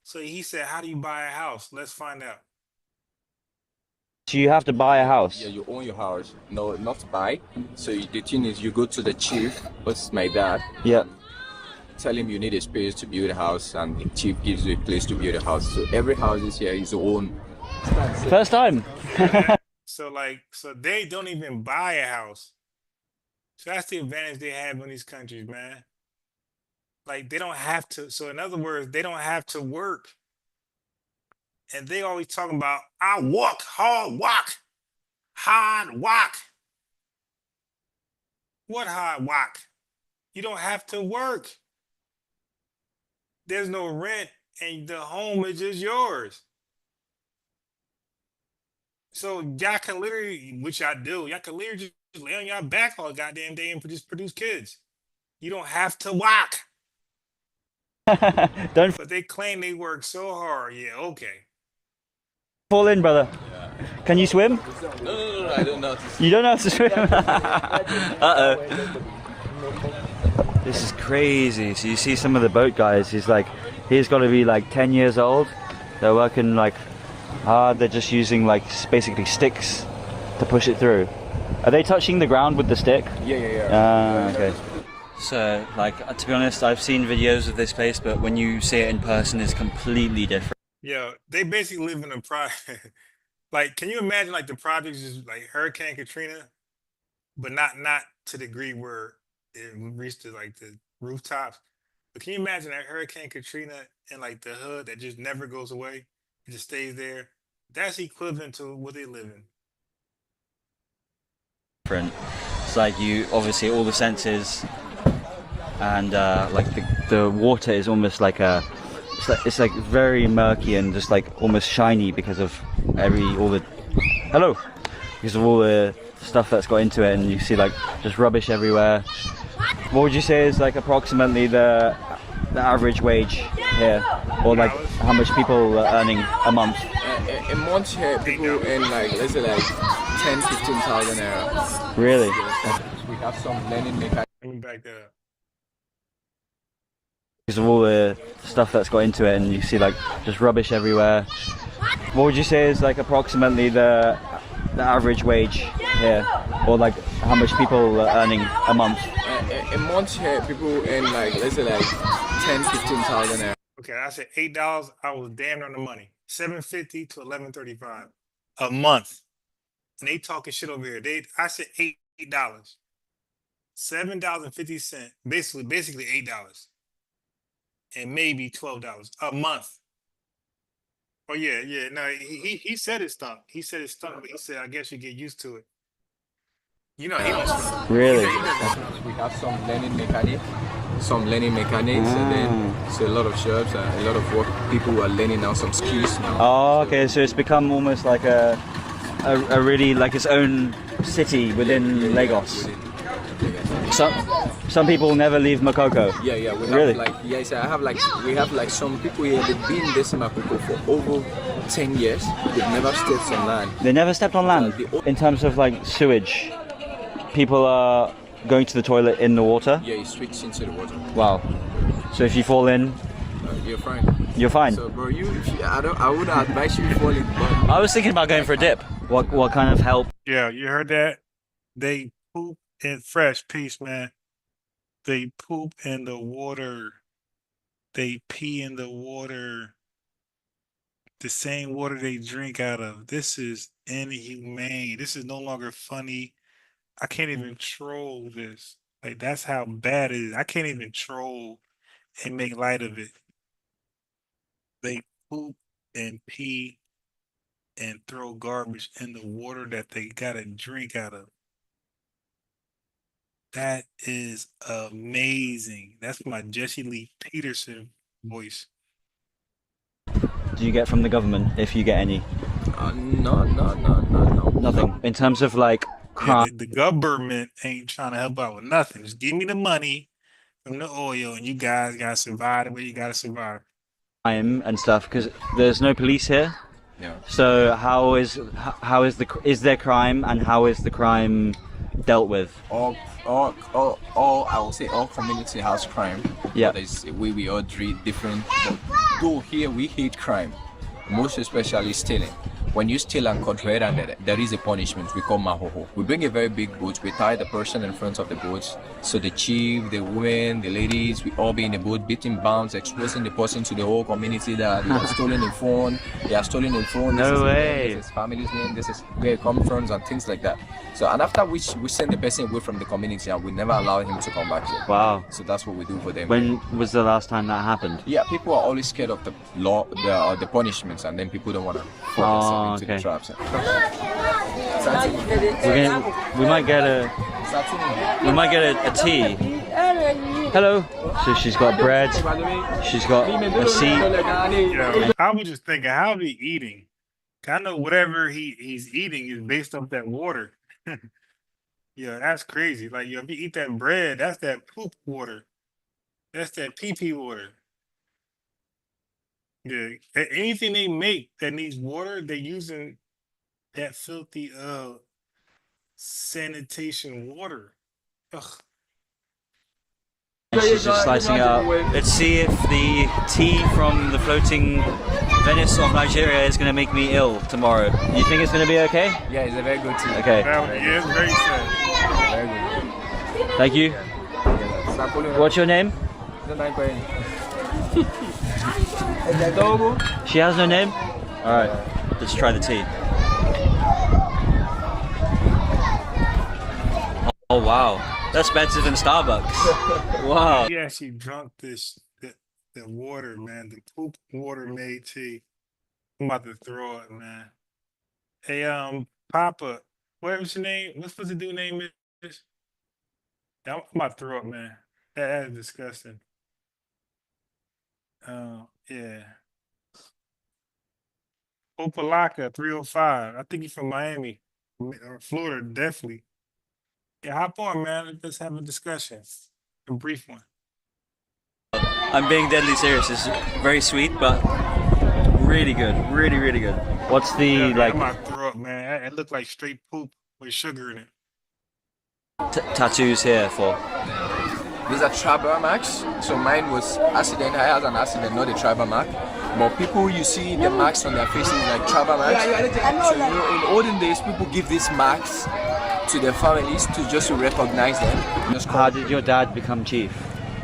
So he said, how do you buy a house? Let's find out. So you have to buy a house? Yeah, you own your house. No, not to buy. So the thing is, you go to the chief, what's my dad. Yeah. Tell him you need a space to build a house, and the chief gives you a place to build a house. So every house is here is own. First time. So they don't even buy a house. So that's the advantage they have in these countries, man. Like they don't have to. So in other words, they don't have to work. And they always talking about I walk hard walk. Hard walk. What hard walk? You don't have to work. There's no rent and the home is just yours. So y'all can literally, which y'all do, y'all can literally just lay on your back all goddamn day and produce kids. You don't have to walk. Don't But they claim they work so hard. Yeah, okay. fall in, brother. Can you swim? No, I don't know. You don't know how to swim? Uh-oh. This is crazy. So you see some of the boat guys, he's got to be like 10 years old. They're working like hard. They're just using like basically sticks to push it through. Are they touching the ground with the stick? Yeah. Okay. So, like, to be honest, I've seen videos of this place, but when you see it in person, it's completely different. Yeah, they basically live in a like, can you imagine like the projects is like Hurricane Katrina, but not to the degree where it reached to like the rooftops. But can you imagine that Hurricane Katrina and like the hood that just never goes away? It just stays there. That's equivalent to what they live in. It's like you obviously all the senses, and like the water is almost like it's like very murky and just like almost shiny because of all the stuff that's got into it, and you see like just rubbish everywhere. What would you say is like approximately the average wage here, or like how much people are earning a month? A month here, people earn like, let's say like 10,000-15,000 naira. Really? We have some learning mechanics. Let me back that up. Because of all the stuff that's got into it, and you see like just rubbish everywhere. What would you say is like approximately the average wage here, or like how much people are earning a month? A month here, people earn like, let's say like 10,000-15,000 naira. Okay, I said $8. I was damn near on the money. $7.50 to $11.35 a month. And they talking shit over here. I said $8. $7.50. Basically $8. And maybe $12 a month. Oh yeah. No, he said it stunk. He said it stunk, but he said I guess you get used to it. You know, he don't smell. Really? We have some learning mechanics, and then so a lot of shops and a lot of work. People are learning now some skills now. Oh, okay. So it's become almost like a really like its own city within Lagos. Some people never leave Makoko. Yeah. We really? We have like some people here. They've been in this Makoko for over 10 years. They've never stepped on land. They never stepped on land. In terms of like sewage, people are going to the toilet in the water. Yeah, you switch into the water. Wow. So if you fall in, you're fine. You're fine. So, bro, I wouldn't advise you falling. I was thinking about going for a dip. What kind of help? Yeah, you heard that? They poop in fresh peace, man. They poop in the water. They pee in the water. The same water they drink out of. This is inhumane. This is no longer funny. I can't even troll this. Like, that's how bad it is. I can't even troll and make light of it. They poop and pee and throw garbage in the water that they gotta drink out of. That is amazing. That's my Jesse Lee Peterson voice. Do you get from the government, if you get any? No. Nothing. In terms of like crime. Yeah, the government ain't trying to help out with nothing. Just give me the money from the oil, and you guys gotta survive the way you gotta survive. And stuff, because there's no police here. Yeah. So is there crime, and how is the crime dealt with? All I would say all community has crime. Yeah. There's a way we all treat different. But though here we hate crime, most especially stealing. when you steal and cut red-handed, there is a punishment we call mahoho. We bring a very big boat, we tie the person in front of the boat, so the chief, the women, the ladies, we all be in the boat, beating bounds, exposing the person to the whole community that they have stolen a phone, No way. This is his family's name, this is where he comes from, and things like that. So, and after which we send the person away from the community and we never allow him to come back here. Wow. So that's what we do for them. When was the last time that happened? Yeah, people are always scared of the law, the punishments, and then people don't want to fall into the traps. We might get a tea. Hello. So she's got bread. She's got a seat. Yeah, I was just thinking, how is he eating? I know whatever he's eating is based off that water. Yeah, that's crazy. Like, if you eat that bread, that's that poop water. That's that pee water. Yeah, anything they make that needs water, they're using that filthy sanitation water. Ugh. She's just slicing it up. Let's see if the tea from the floating Venice of Nigeria is going to make me ill tomorrow. You think it's going to be okay? Yeah, it's a very good tea. Okay. Yeah, it's very sad. Very good. Thank you. What's your name? She has no name? Alright, let's try the tea. Oh wow, that's better than Starbucks. Wow. He actually drunk the water, man. The poop water made tea. I'm about to throw it, man. Hey, Papa, what's your name? What's supposed to do name is? I'm about to throw it, man. That is disgusting. Yeah. Opalaka 305. I think he's from Miami. Or Florida, definitely. Yeah, hop on, man. Let's have a discussion. A brief one. I'm being deadly serious. It's very sweet, but really good. Really, really good. What's the, Yeah, like... I'm about to throw up, man. It looked like straight poop with sugar in it. tattoos here for? These are tribal marks. So mine was accident. I had an accident, not a tribal mark. But people, you see the marks on their faces like tribal marks. So in olden days, people give these marks to their families to recognize them. How did your dad become chief?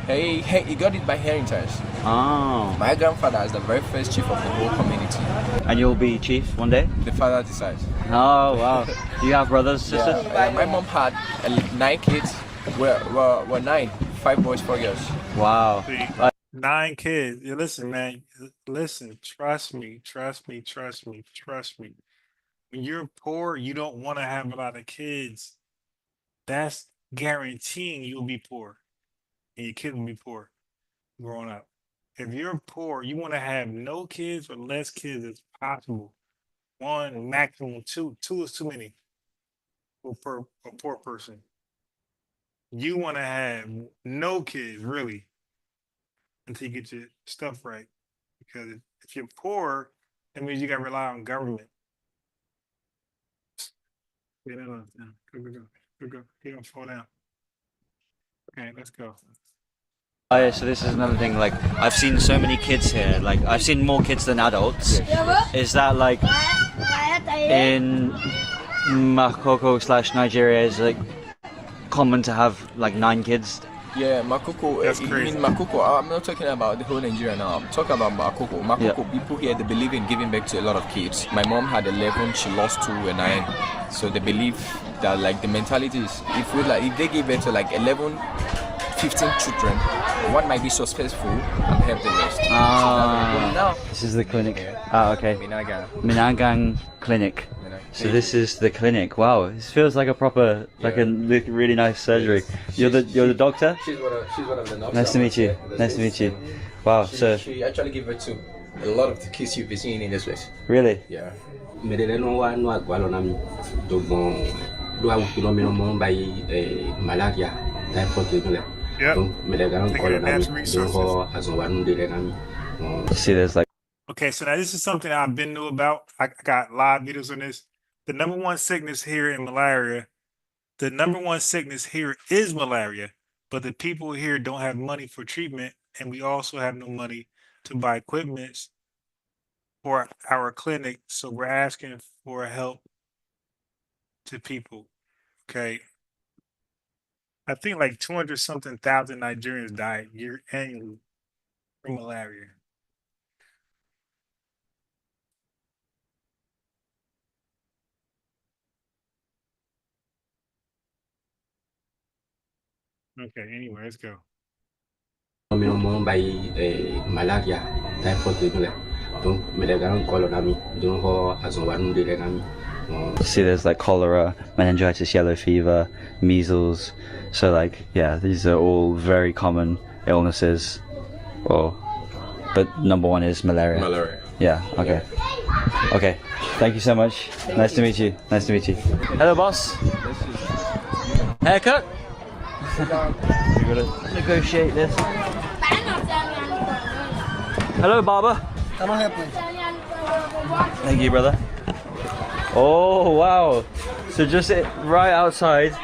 He got it by inheritance. Oh. My grandfather is the very first chief of the whole community. And you'll be chief one day? The father decides. Oh wow. Do you have brothers, sisters? Yeah. My mom had 9 kids. We're 9. 5 boys, 4 girls. Wow. 9 kids. Yeah, listen, man. Listen, trust me. When you're poor, you don't want to have a lot of kids. That's guaranteeing you'll be poor. And your kids will be poor growing up. If you're poor, you want to have no kids or less kids as possible. 1, maximum 2. 2 is too many for a poor person. You want to have no kids, really, until you get your stuff right. Because if you're poor, that means you got to rely on government. Yeah, no. Go. He don't fall down. Okay, let's go. Oh yeah, so this is another thing, like, I've seen so many kids here, like, I've seen more kids than adults. Is that, like, in Makoko/Nigeria, is, like, common to have, like, 9 kids? Yeah, Makoko. That's crazy. In Makoko, I'm not talking about the whole Nigeria now. I'm talking about Makoko. Makoko, people here, they believe in giving back to a lot of kids. My mom had 11, she lost 2 and 9. So they believe that, like, the mentality is, if they give birth to, like, 11, 15 children, one might be successful and help the rest. Now, this is the clinic. Ah, okay. Minagang Clinic. So this is the clinic. Wow, this feels like a proper, like a really nice surgery. You're the doctor? She's one of the doctors. Nice to meet you. Nice to meet you. Wow. So she actually gave birth to a lot of the kids you've been seeing in this place. Really? Yeah. Yep. See, there's like. Okay, so now this is something I've been knew about. I got live videos on this. The number one sickness here in malaria, the number one sickness here is malaria, but the people here don't have money for treatment, and we also have no money to buy equipment for our clinic. So we're asking for help to people. Okay. I think like 200 something thousand Nigerians die annually from malaria. Okay, anyway, let's go. Malaria, typhoid, donc See, there's like cholera, meningitis, yellow fever, measles. So like, yeah, these are all very common illnesses. But number one is malaria. Malaria. Yeah. Okay. Okay. Thank you so much. Nice to meet you. Nice to meet you. Hello, boss. Haircut. We gotta negotiate this. Hello, barber. Thank you, brother. Oh wow! So just right outside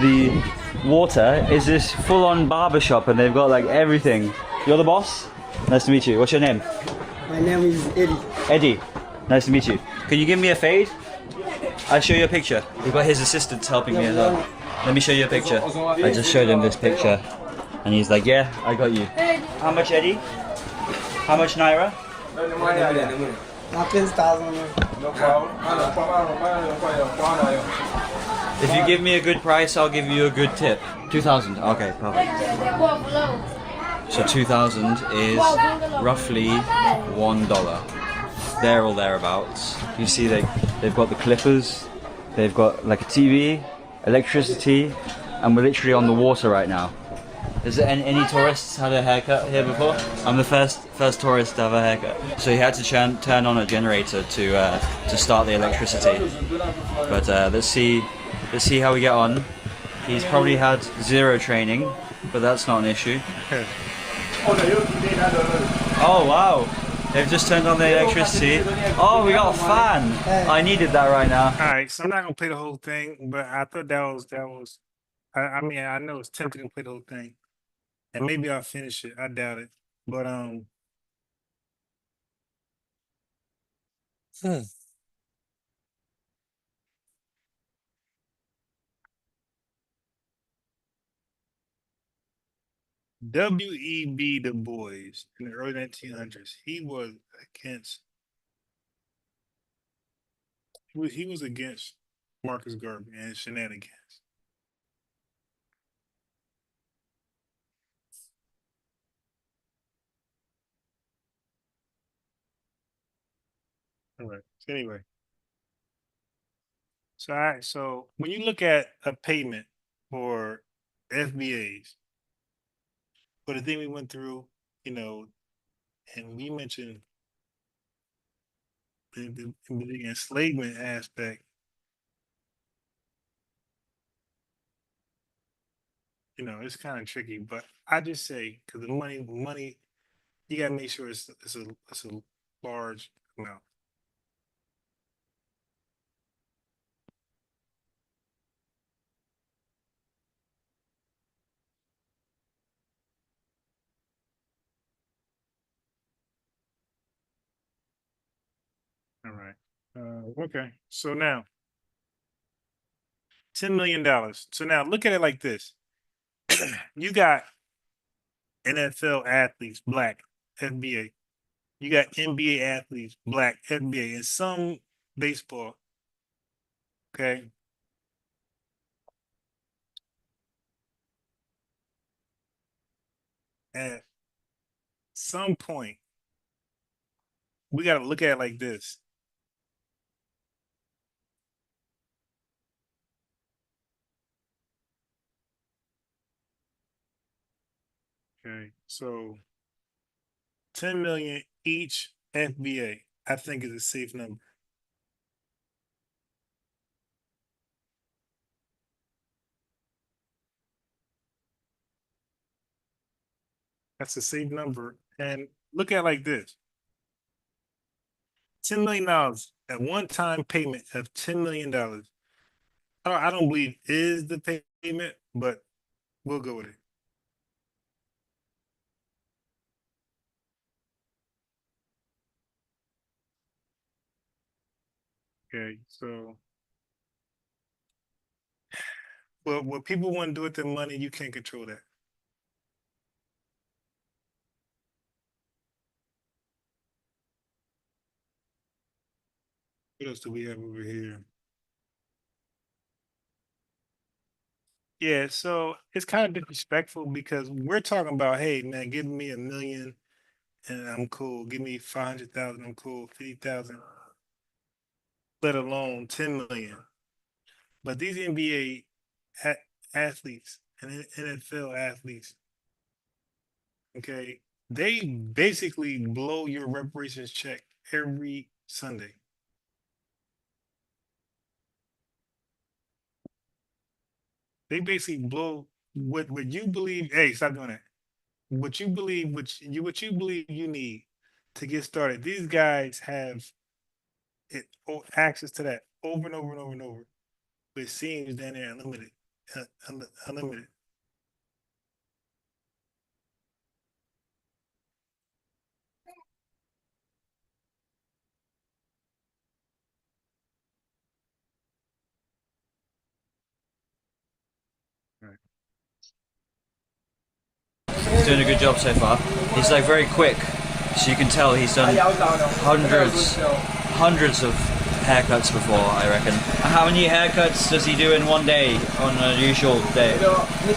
the water is this full-on barber shop, and they've got like everything. You're the boss? Nice to meet you. What's your name? My name is Eddie. Eddie. Nice to meet you. Can you give me a fade? I'll show you a picture. We've got his assistants helping me as well. Let me show you a picture. I just showed him this picture, and he's like, "Yeah, I got you." How much, Eddie? How much naira? 15,000. If you give me a good price, I'll give you a good tip. 2,000. Okay, perfect. So 2,000 is roughly $1. There or thereabouts. You see they've got the clippers, they've got like a TV, electricity, and we're literally on the water right now. Is there any tourists had a haircut here before? I'm the first tourist to have a haircut. So he had to turn on a generator to start the electricity. But let's see how we get on. He's probably had zero training, but that's not an issue. Oh wow! They've just turned on the electricity. Oh, we got a fan. I needed that right now. All right, so I'm not gonna play the whole thing, but I thought that was. I mean, I know it's tempting to play the whole thing, and maybe I'll finish it. I doubt it, but W.E.B. Du Bois in the early 1900s. He was against Marcus Garvey and his shenanigans. All right. So anyway, so when you look at a payment for FBAs, for the thing we went through, and we mentioned the enslavement aspect, it's kind of tricky. But I just say because the money, you gotta make sure it's a large amount. All right. Okay. So now, $10 million. So now look at it like this. You got NFL athletes, black, FBA. You got NBA athletes, black, FBA, and some baseball. Okay. At some point, we got to look at it like this. Okay. So 10 million each FBA, I think is a safe number. That's a safe number. And look at it like this. $10 million, a one-time payment of $10 million. I don't believe is the payment, but we'll go with it. Okay, so well, what people want to do with their money, you can't control that. What else do we have over here? Yeah, so it's kind of disrespectful because we're talking about, hey man, give me $1 million and I'm cool. Give me 500,000, I'm cool. 50,000, let alone 10 million. But these NBA athletes and NFL athletes, okay, they basically blow your reparations check every Sunday. They basically blow what you believe. Hey, stop doing that. What you believe, what you believe you need to get started. These guys have access to that over and over and over and over. But it seems down there unlimited, unlimited. He's doing a good job so far. He's like very quick, so you can tell he's done hundreds of haircuts before, I reckon. How many haircuts does he do in one day on a usual day? Like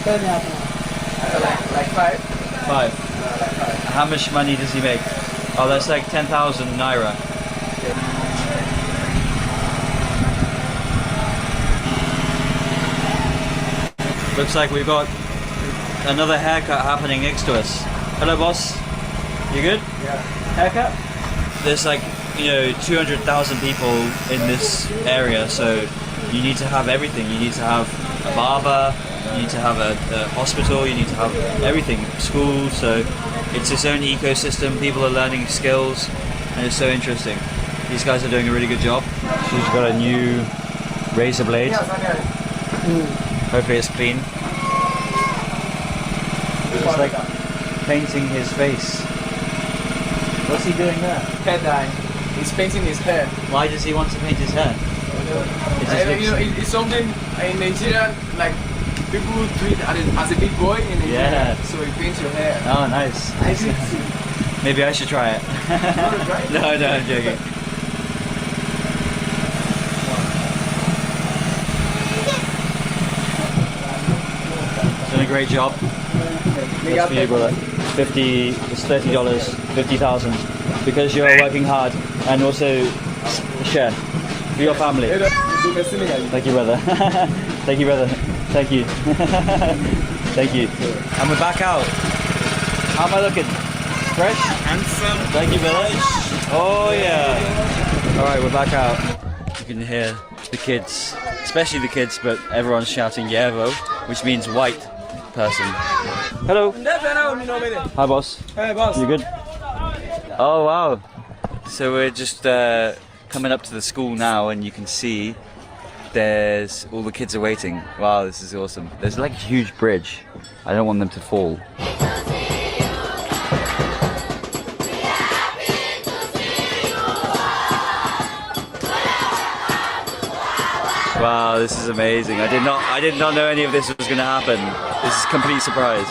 5. 5. How much money does he make? Oh, that's like 10,000 naira. Looks like we've got another haircut happening next to us. Hello, boss. You good? Yeah. Haircut? There's like, 200,000 people in this area, so you need to have everything. You need to have a barber, you need to have a hospital, you need to have everything, school, so it's its own ecosystem. People are learning skills, and it's so interesting. These guys are doing a really good job. She's got a new razor blade. Hopefully it's clean. It's like painting his face. What's he doing there? Hair dye. He's painting his hair. Why does he want to paint his hair? It's something in Nigeria, like people do it as a big boy in Nigeria. Yeah. So you paint your hair. Oh, nice. I do too. Maybe I should try it. You want to try it? No, I'm joking. Done a great job. That's for you, brother. It's $30, 50,000, because you're working hard, and also share for your family. Thank you, brother. Thank you, brother. Thank you. Thank you. And we're back out. How am I looking? Fresh? Handsome. Thank you, brother. Oh yeah. All right, we're back out. You can hear the kids, especially the kids, but everyone's shouting Yevo, which means white person. Hello. Hi, boss. Hey, boss. You good? Oh, wow. So we're just coming up to the school now, and you can see there's all the kids are waiting. Wow, this is awesome. There's like a huge bridge. I don't want them to fall. Wow, this is amazing. I did not know any of this was going to happen. This is a complete surprise.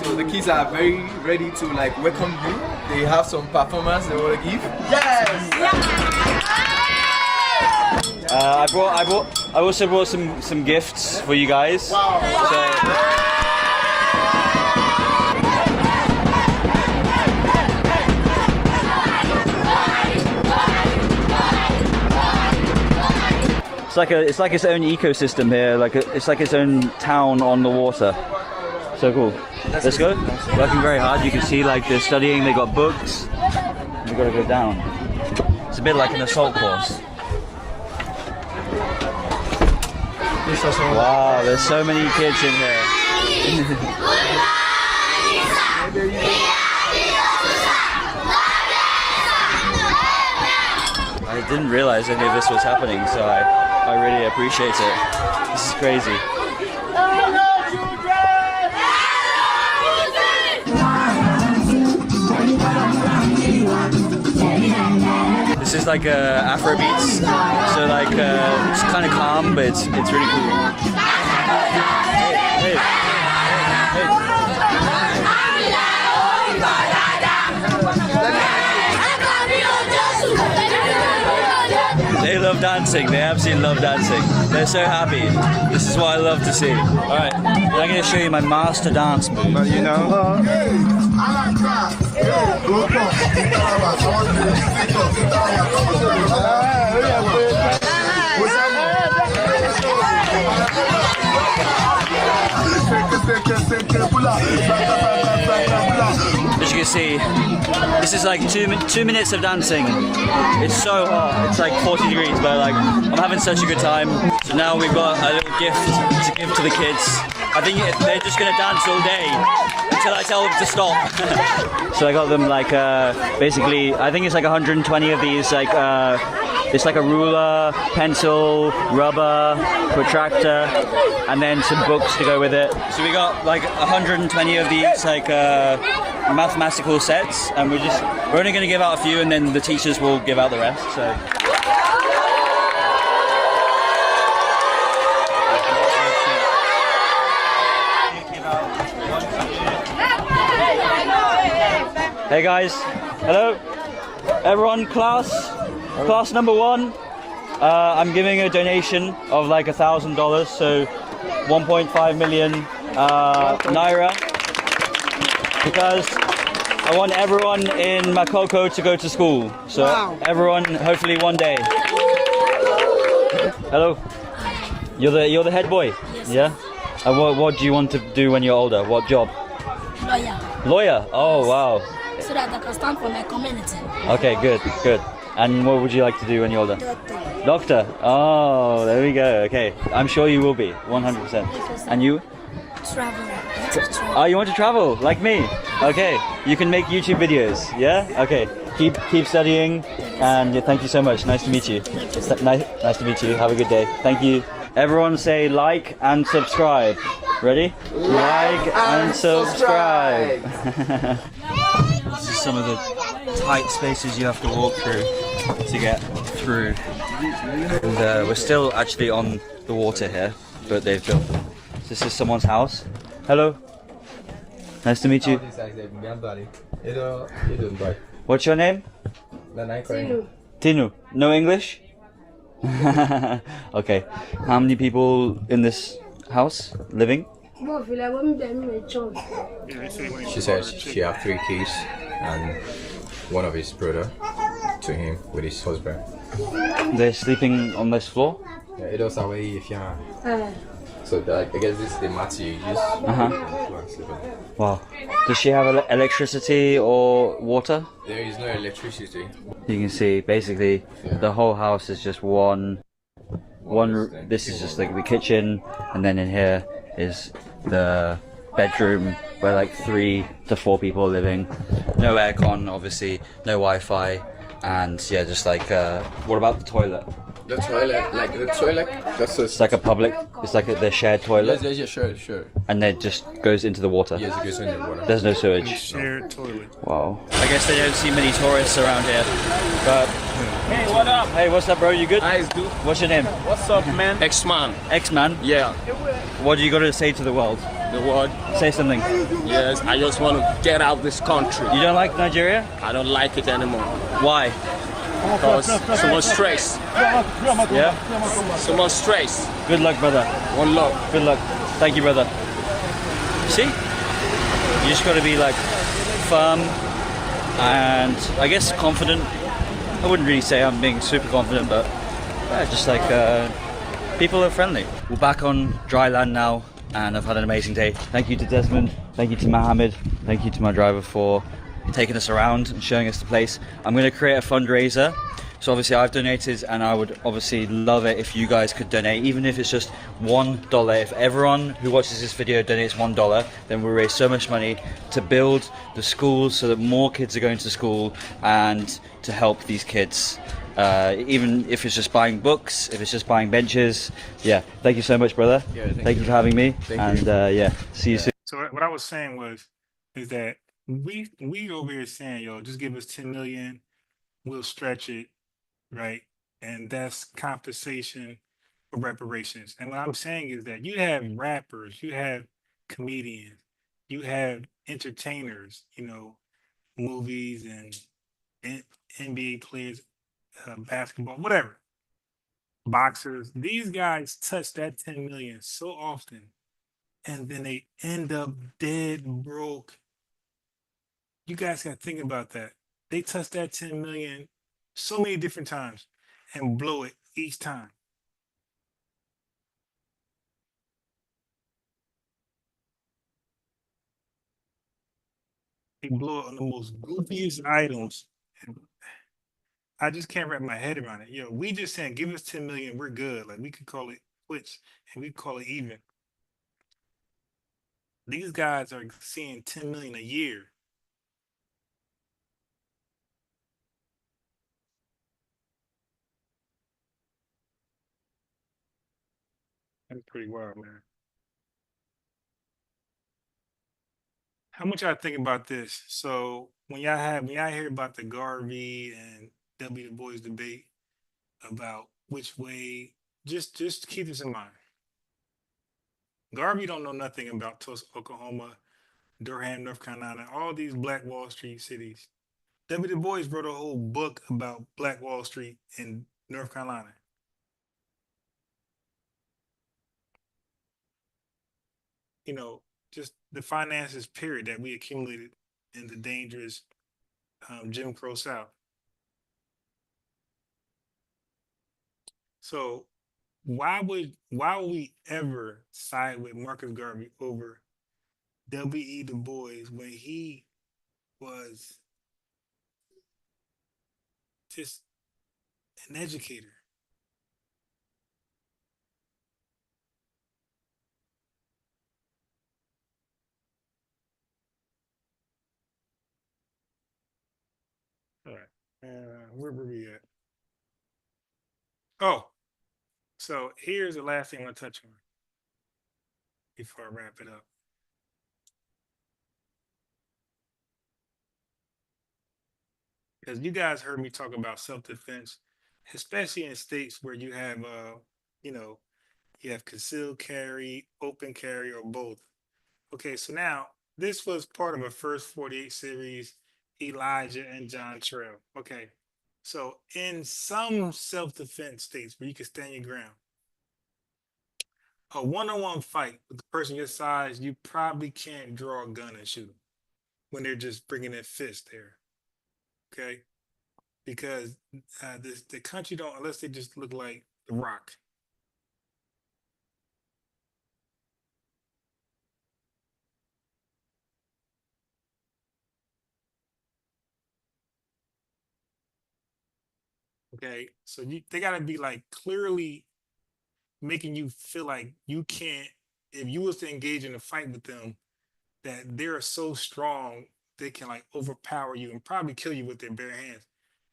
So the kids are very ready to like welcome you. They have some performance they want to give. Yes. I also brought some gifts for you guys. Wow. It's like its own ecosystem here. It's like its own town on the water. So cool. Let's go. Working very hard. You can see like they're studying. They got books. We got to go down. It's a bit like an assault course. Wow, there's so many kids in here. I didn't realize any of this was happening, so I really appreciate it. This is crazy. This is like Afro beats, so like it's kind of calm, but it's really cool. Hey, They love dancing. They absolutely love dancing. They're so happy. This is what I love to see. All right, I'm going to show you my master dance move. But you know. As you can see, this is like 2 minutes of dancing. It's so hot. It's like 40 degrees, but like I'm having such a good time. So now we've got a little gift to give to the kids. I think they're just gonna dance all day until I tell them to stop. So I got them like basically, I think it's like 120 of these like. It's like a ruler, pencil, rubber, protractor, and then some books to go with it. So we got like 120 of these like mathematical sets, and we're only going to give out a few, and then the teachers will give out the rest. So. Hey guys, hello, everyone, class number 1. I'm giving a donation of like $1,000, so 1.5 million naira, because I want everyone in Makoko to go to school. So everyone, hopefully one day. Hello, you're the head boy. Yes. Yeah. And what do you want to do when you're older? What job? Lawyer. Lawyer. Oh wow. So that I can stand for my community. Okay, good. And what would you like to do when you're older? Doctor. Doctor. Oh, there we go. Okay, I'm sure you will be 100%. And you? Travel. Oh, you want to travel like me? Okay, you can make YouTube videos. Yeah. Okay. Keep studying, and thank you so much. Nice to meet you. Nice to meet you. Have a good day. Thank you. Everyone say like and subscribe. Ready? Like and subscribe. This is some of the tight spaces you have to walk through to get through. And we're still actually on the water here, but they've built. This is someone's house. Hello. Nice to meet you. What's your name? Tinu. No English? Okay. How many people in this house living? She says she have 3 kids and one of his brother to him with his husband. They're sleeping on this floor? Yeah, it was away if you so I guess this is the mat you use. Wow. Does she have electricity or water? There is no electricity. You can see basically the whole house is just one. This is just like the kitchen, and then in here is the bedroom where like 3 to 4 people are living. No aircon, obviously, no Wi-Fi, and yeah, just like what about the toilet? The toilet, that's it's like a public, it's like their shared toilet. Yes, sure. And it just goes into the water. Yes, it goes into the water. There's no sewage. Shared toilet. Wow. I guess they don't see many tourists around here. But hey, what up? Hey, what's up, bro? You good? Nice, dude. What's your name? What's up, man? X-Man. X-Man? Yeah. What do you got to say to the world? The world? Say something. Yes, I just want to get out of this country. You don't like Nigeria? I don't like it anymore. Why? Because so much stress. Yeah? So much stress. Good luck, brother. One love. Good luck. Thank you, brother. See? You just got to be like firm and I guess confident. I wouldn't really say I'm being super confident, but yeah, just like people are friendly. We're back on dry land now, and I've had an amazing day. Thank you to Desmond. Thank you to Mohammed. Thank you to my driver for taking us around and showing us the place. I'm going to create a fundraiser. So obviously I've donated, and I would obviously love it if you guys could donate, even if it's just $1. If everyone who watches this video donates $1, then we'll raise so much money to build the schools so that more kids are going to school and to help these kids even if it's just buying books, if it's just buying benches. Yeah, thank you so much, brother. Yeah, thank you for having me. Thank you. Yeah, see you soon. So what I was saying is that we over here saying, yo, just give us 10 million, we'll stretch it, right? And that's compensation for reparations. And what I'm saying is that you have rappers, you have comedians, you have entertainers, movies and NBA players, basketball, whatever, boxers. These guys touch that 10 million so often, and then they end up dead broke. You guys got to think about that. They touch that 10 million so many different times and blow it each time. They blow it on the most goofiest items. I just can't wrap my head around it. We just saying, give us 10 million, we're good. Like, we could call it quits and we call it even. These guys are seeing 10 million a year. That's pretty wild, man. How much y'all think about this? So when y'all hear about the Garvey and W. Du Bois debate about which way, just keep this in mind. Garvey don't know nothing about Tulsa, Oklahoma, Durham, North Carolina, all these Black Wall Street cities. W. Du Bois wrote a whole book about Black Wall Street in North Carolina. Just the finances period that we accumulated in the dangerous Jim Crow South. So why would we ever side with Marcus Garvey over W.E. Du Bois when he was just an educator? All right. Where were we at? Oh, so here's the last thing I want to touch on before I wrap it up. Because you guys heard me talk about self-defense, especially in states where you have, you know, you have concealed carry, open carry, or both. Okay, so now this was part of a first 48 series, Elijah and John Trail. Okay, so in some self-defense states where you can stand your ground, a one-on-one fight with the person your size, you probably can't draw a gun and shoot them when they're just bringing their fist there. Okay, because the country don't, unless they just look like The Rock. Okay, so they gotta be like clearly making you feel like you can't, if you was to engage in a fight with them, that they're so strong they can like overpower you and probably kill you with their bare hands.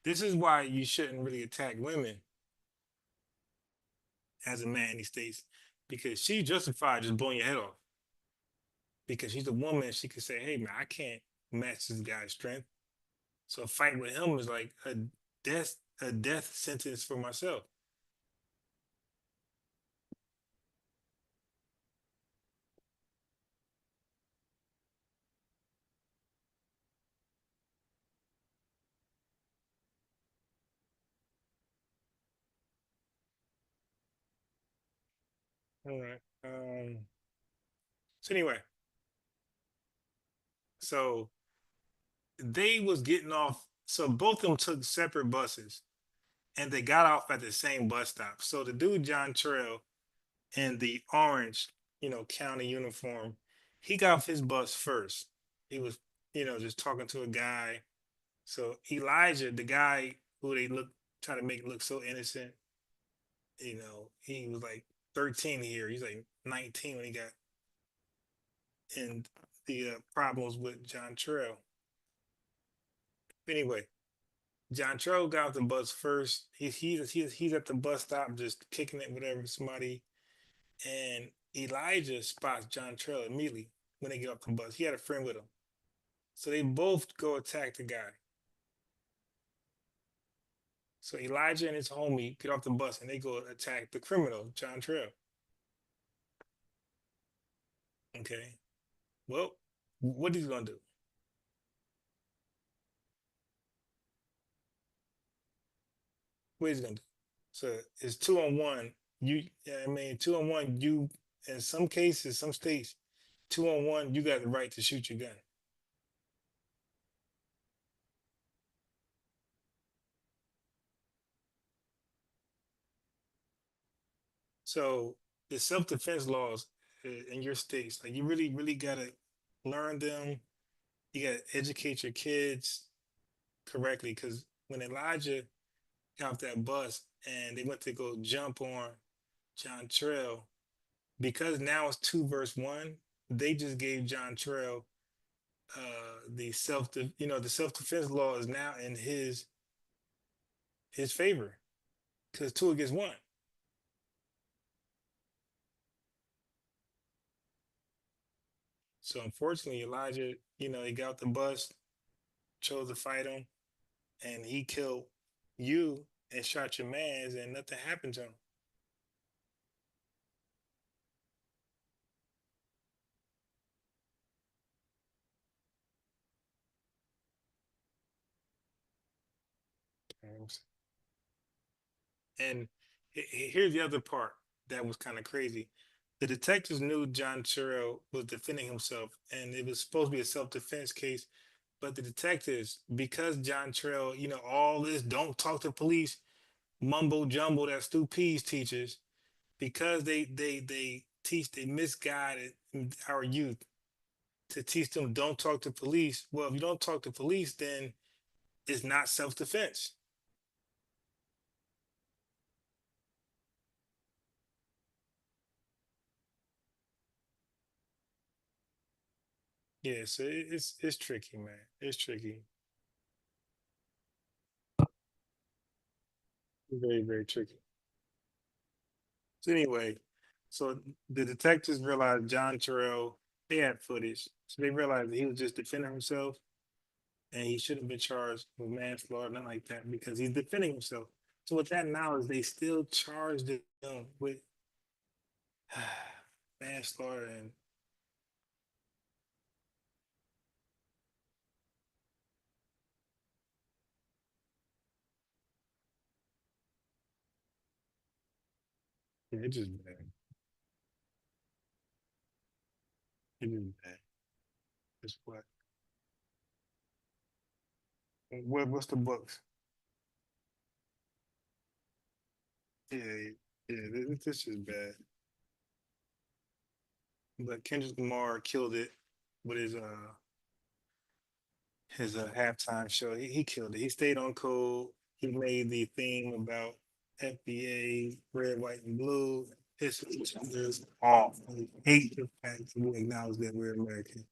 This is why you shouldn't really attack women as a man in these states, because she justified just blowing your head off. Because she's a woman, she could say, "Hey man, I can't match this guy's strength." So a fight with him is like a death sentence for myself. All right. So anyway, so they was getting off. So both of them took separate buses, and they got off at the same bus stop. So the dude John Trail in the orange, county uniform, he got off his bus first. He was, just talking to a guy. So Elijah, the guy who they try to make look so innocent, he was like 13 here. He's like 19 when he got in the problems with John Trail. Anyway, John Trell got off the bus first. He's at the bus stop just kicking it, whatever, somebody. And Elijah spots John Trell immediately when they get off the bus. He had a friend with him. So they both go attack the guy. So Elijah and his homie get off the bus and they go attack the criminal, John Trell. Okay. Well, what is he gonna do? What is he gonna do? So it's 2-on-1. I mean, 2-on-1, you in some cases, some states, 2-on-1, you got the right to shoot your gun. So the self-defense laws in your states, like you really, really gotta learn them. You gotta educate your kids correctly. Because when Elijah got off that bus and they went to go jump on John Trell, because now it's 2 versus 1, they just gave John Trell the the self-defense law is now in his favor because 2 against 1. So unfortunately, Elijah, he got off the bus, chose to fight him, and he killed you and shot your mans, and nothing happened to him. And here's the other part that was kind of crazy. The detectives knew John Sherrill was defending himself, and it was supposed to be a self-defense case. But the detectives, because John Terrell, all this don't talk to police mumbo jumbo that Stu Pease teaches, because they misguided our youth to teach them don't talk to police. Well, if you don't talk to police, then it's not self-defense. Yeah, so it's tricky, man. It's tricky. Very, very tricky. So anyway, so the detectives realized John Terrell, they had footage. So they realized that he was just defending himself and he shouldn't have been charged with manslaughter, nothing like that, because he's defending himself. So with that knowledge, they still charged him with manslaughter and yeah, it's just bad. It is bad. It's what's the books? Yeah, yeah, this is bad. But Kendrick Lamar killed it with his halftime show. He killed it. He stayed on code. He made the theme about FBA, red, white, and blue. It's just awful. They hate the fact that we acknowledge that we're American.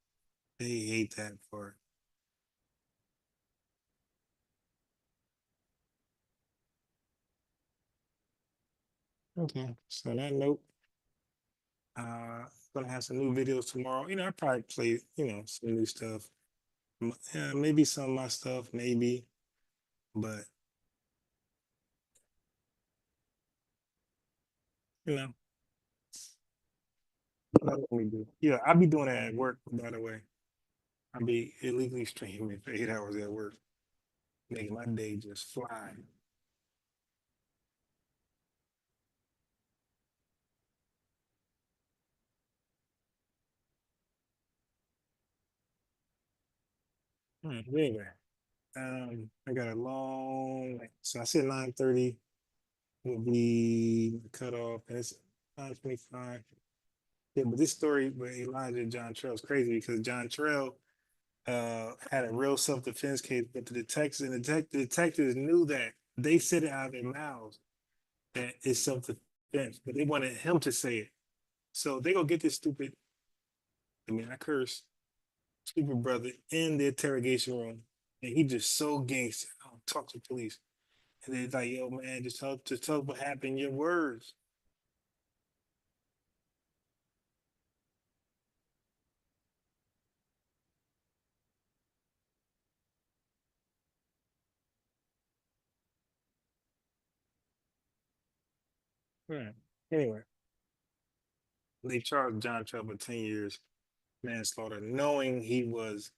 They hate that part. Okay. So on that note, gonna have some new videos tomorrow. I probably play, some new stuff. Yeah, maybe some of my stuff, maybe, but you know, that's what we do. Yeah, I'll be doing that at work, by the way. I'll be illegally streaming for 8 hours at work, making my day just fly. But anyway, I got a long, so I said 9:30 will be the cutoff, and it's 9:25. Yeah, but this story with Elijah and John Terrell is crazy because John Terrell had a real self-defense case, but the detectives and the detectives knew that. They said it out of their mouths that it's self-defense, but they wanted him to say it. So they gonna get this stupid, I mean, I curse, stupid brother in the interrogation room, and he just so gangster. Oh talk to the police. And they're like, yo, man, just tell us what happened, your words. Right. Anyway, they charged John Trump with 10 years manslaughter, knowing he was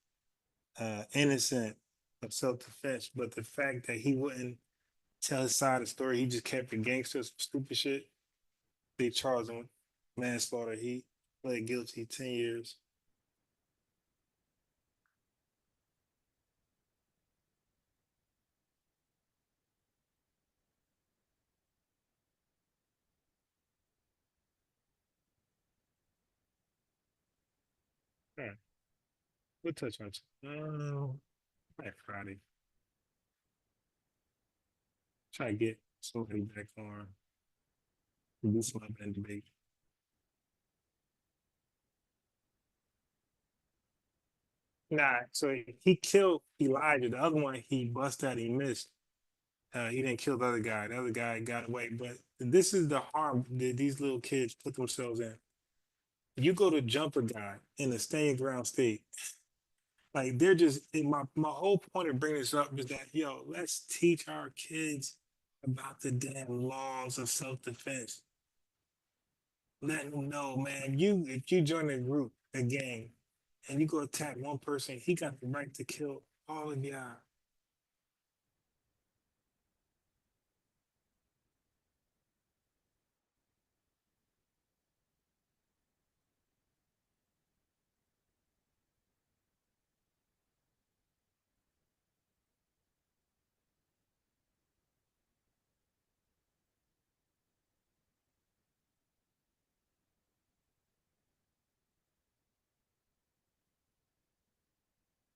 innocent of self-defense, but the fact that he wouldn't tell his side of the story, he just kept the gangsters stupid shit. They charged him with manslaughter. He pled guilty 10 years. All right. We'll touch on Black Friday. Try to get somebody back on to do some up and debate. Nah, so he killed Elijah. The other one he busted out, he missed. He didn't kill the other guy. The other guy got away. But this is the harm that these little kids put themselves in. You go to jumper guy in a staying ground state. Like they're just my whole point of bringing this up is that let's teach our kids about the damn laws of self-defense. Let them know, man. If you join a group, a gang, and you go attack one person, he got the right to kill all of y'all.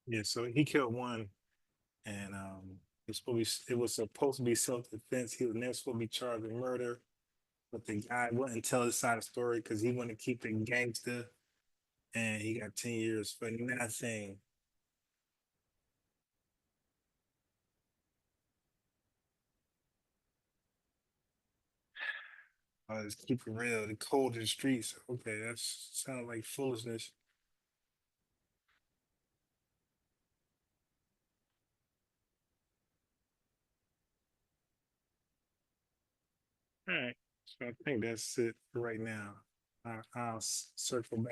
Yeah, so he killed one, and it was supposed to be self-defense. He was never supposed to be charged with murder, but the guy wouldn't tell his side of the story because he wanted to keep the gangster, and he got 10 years for nothing. Let's keep it real. The cold in the streets. Okay, that sounds like foolishness. All right. So I think that's it for right now. I'll circle back.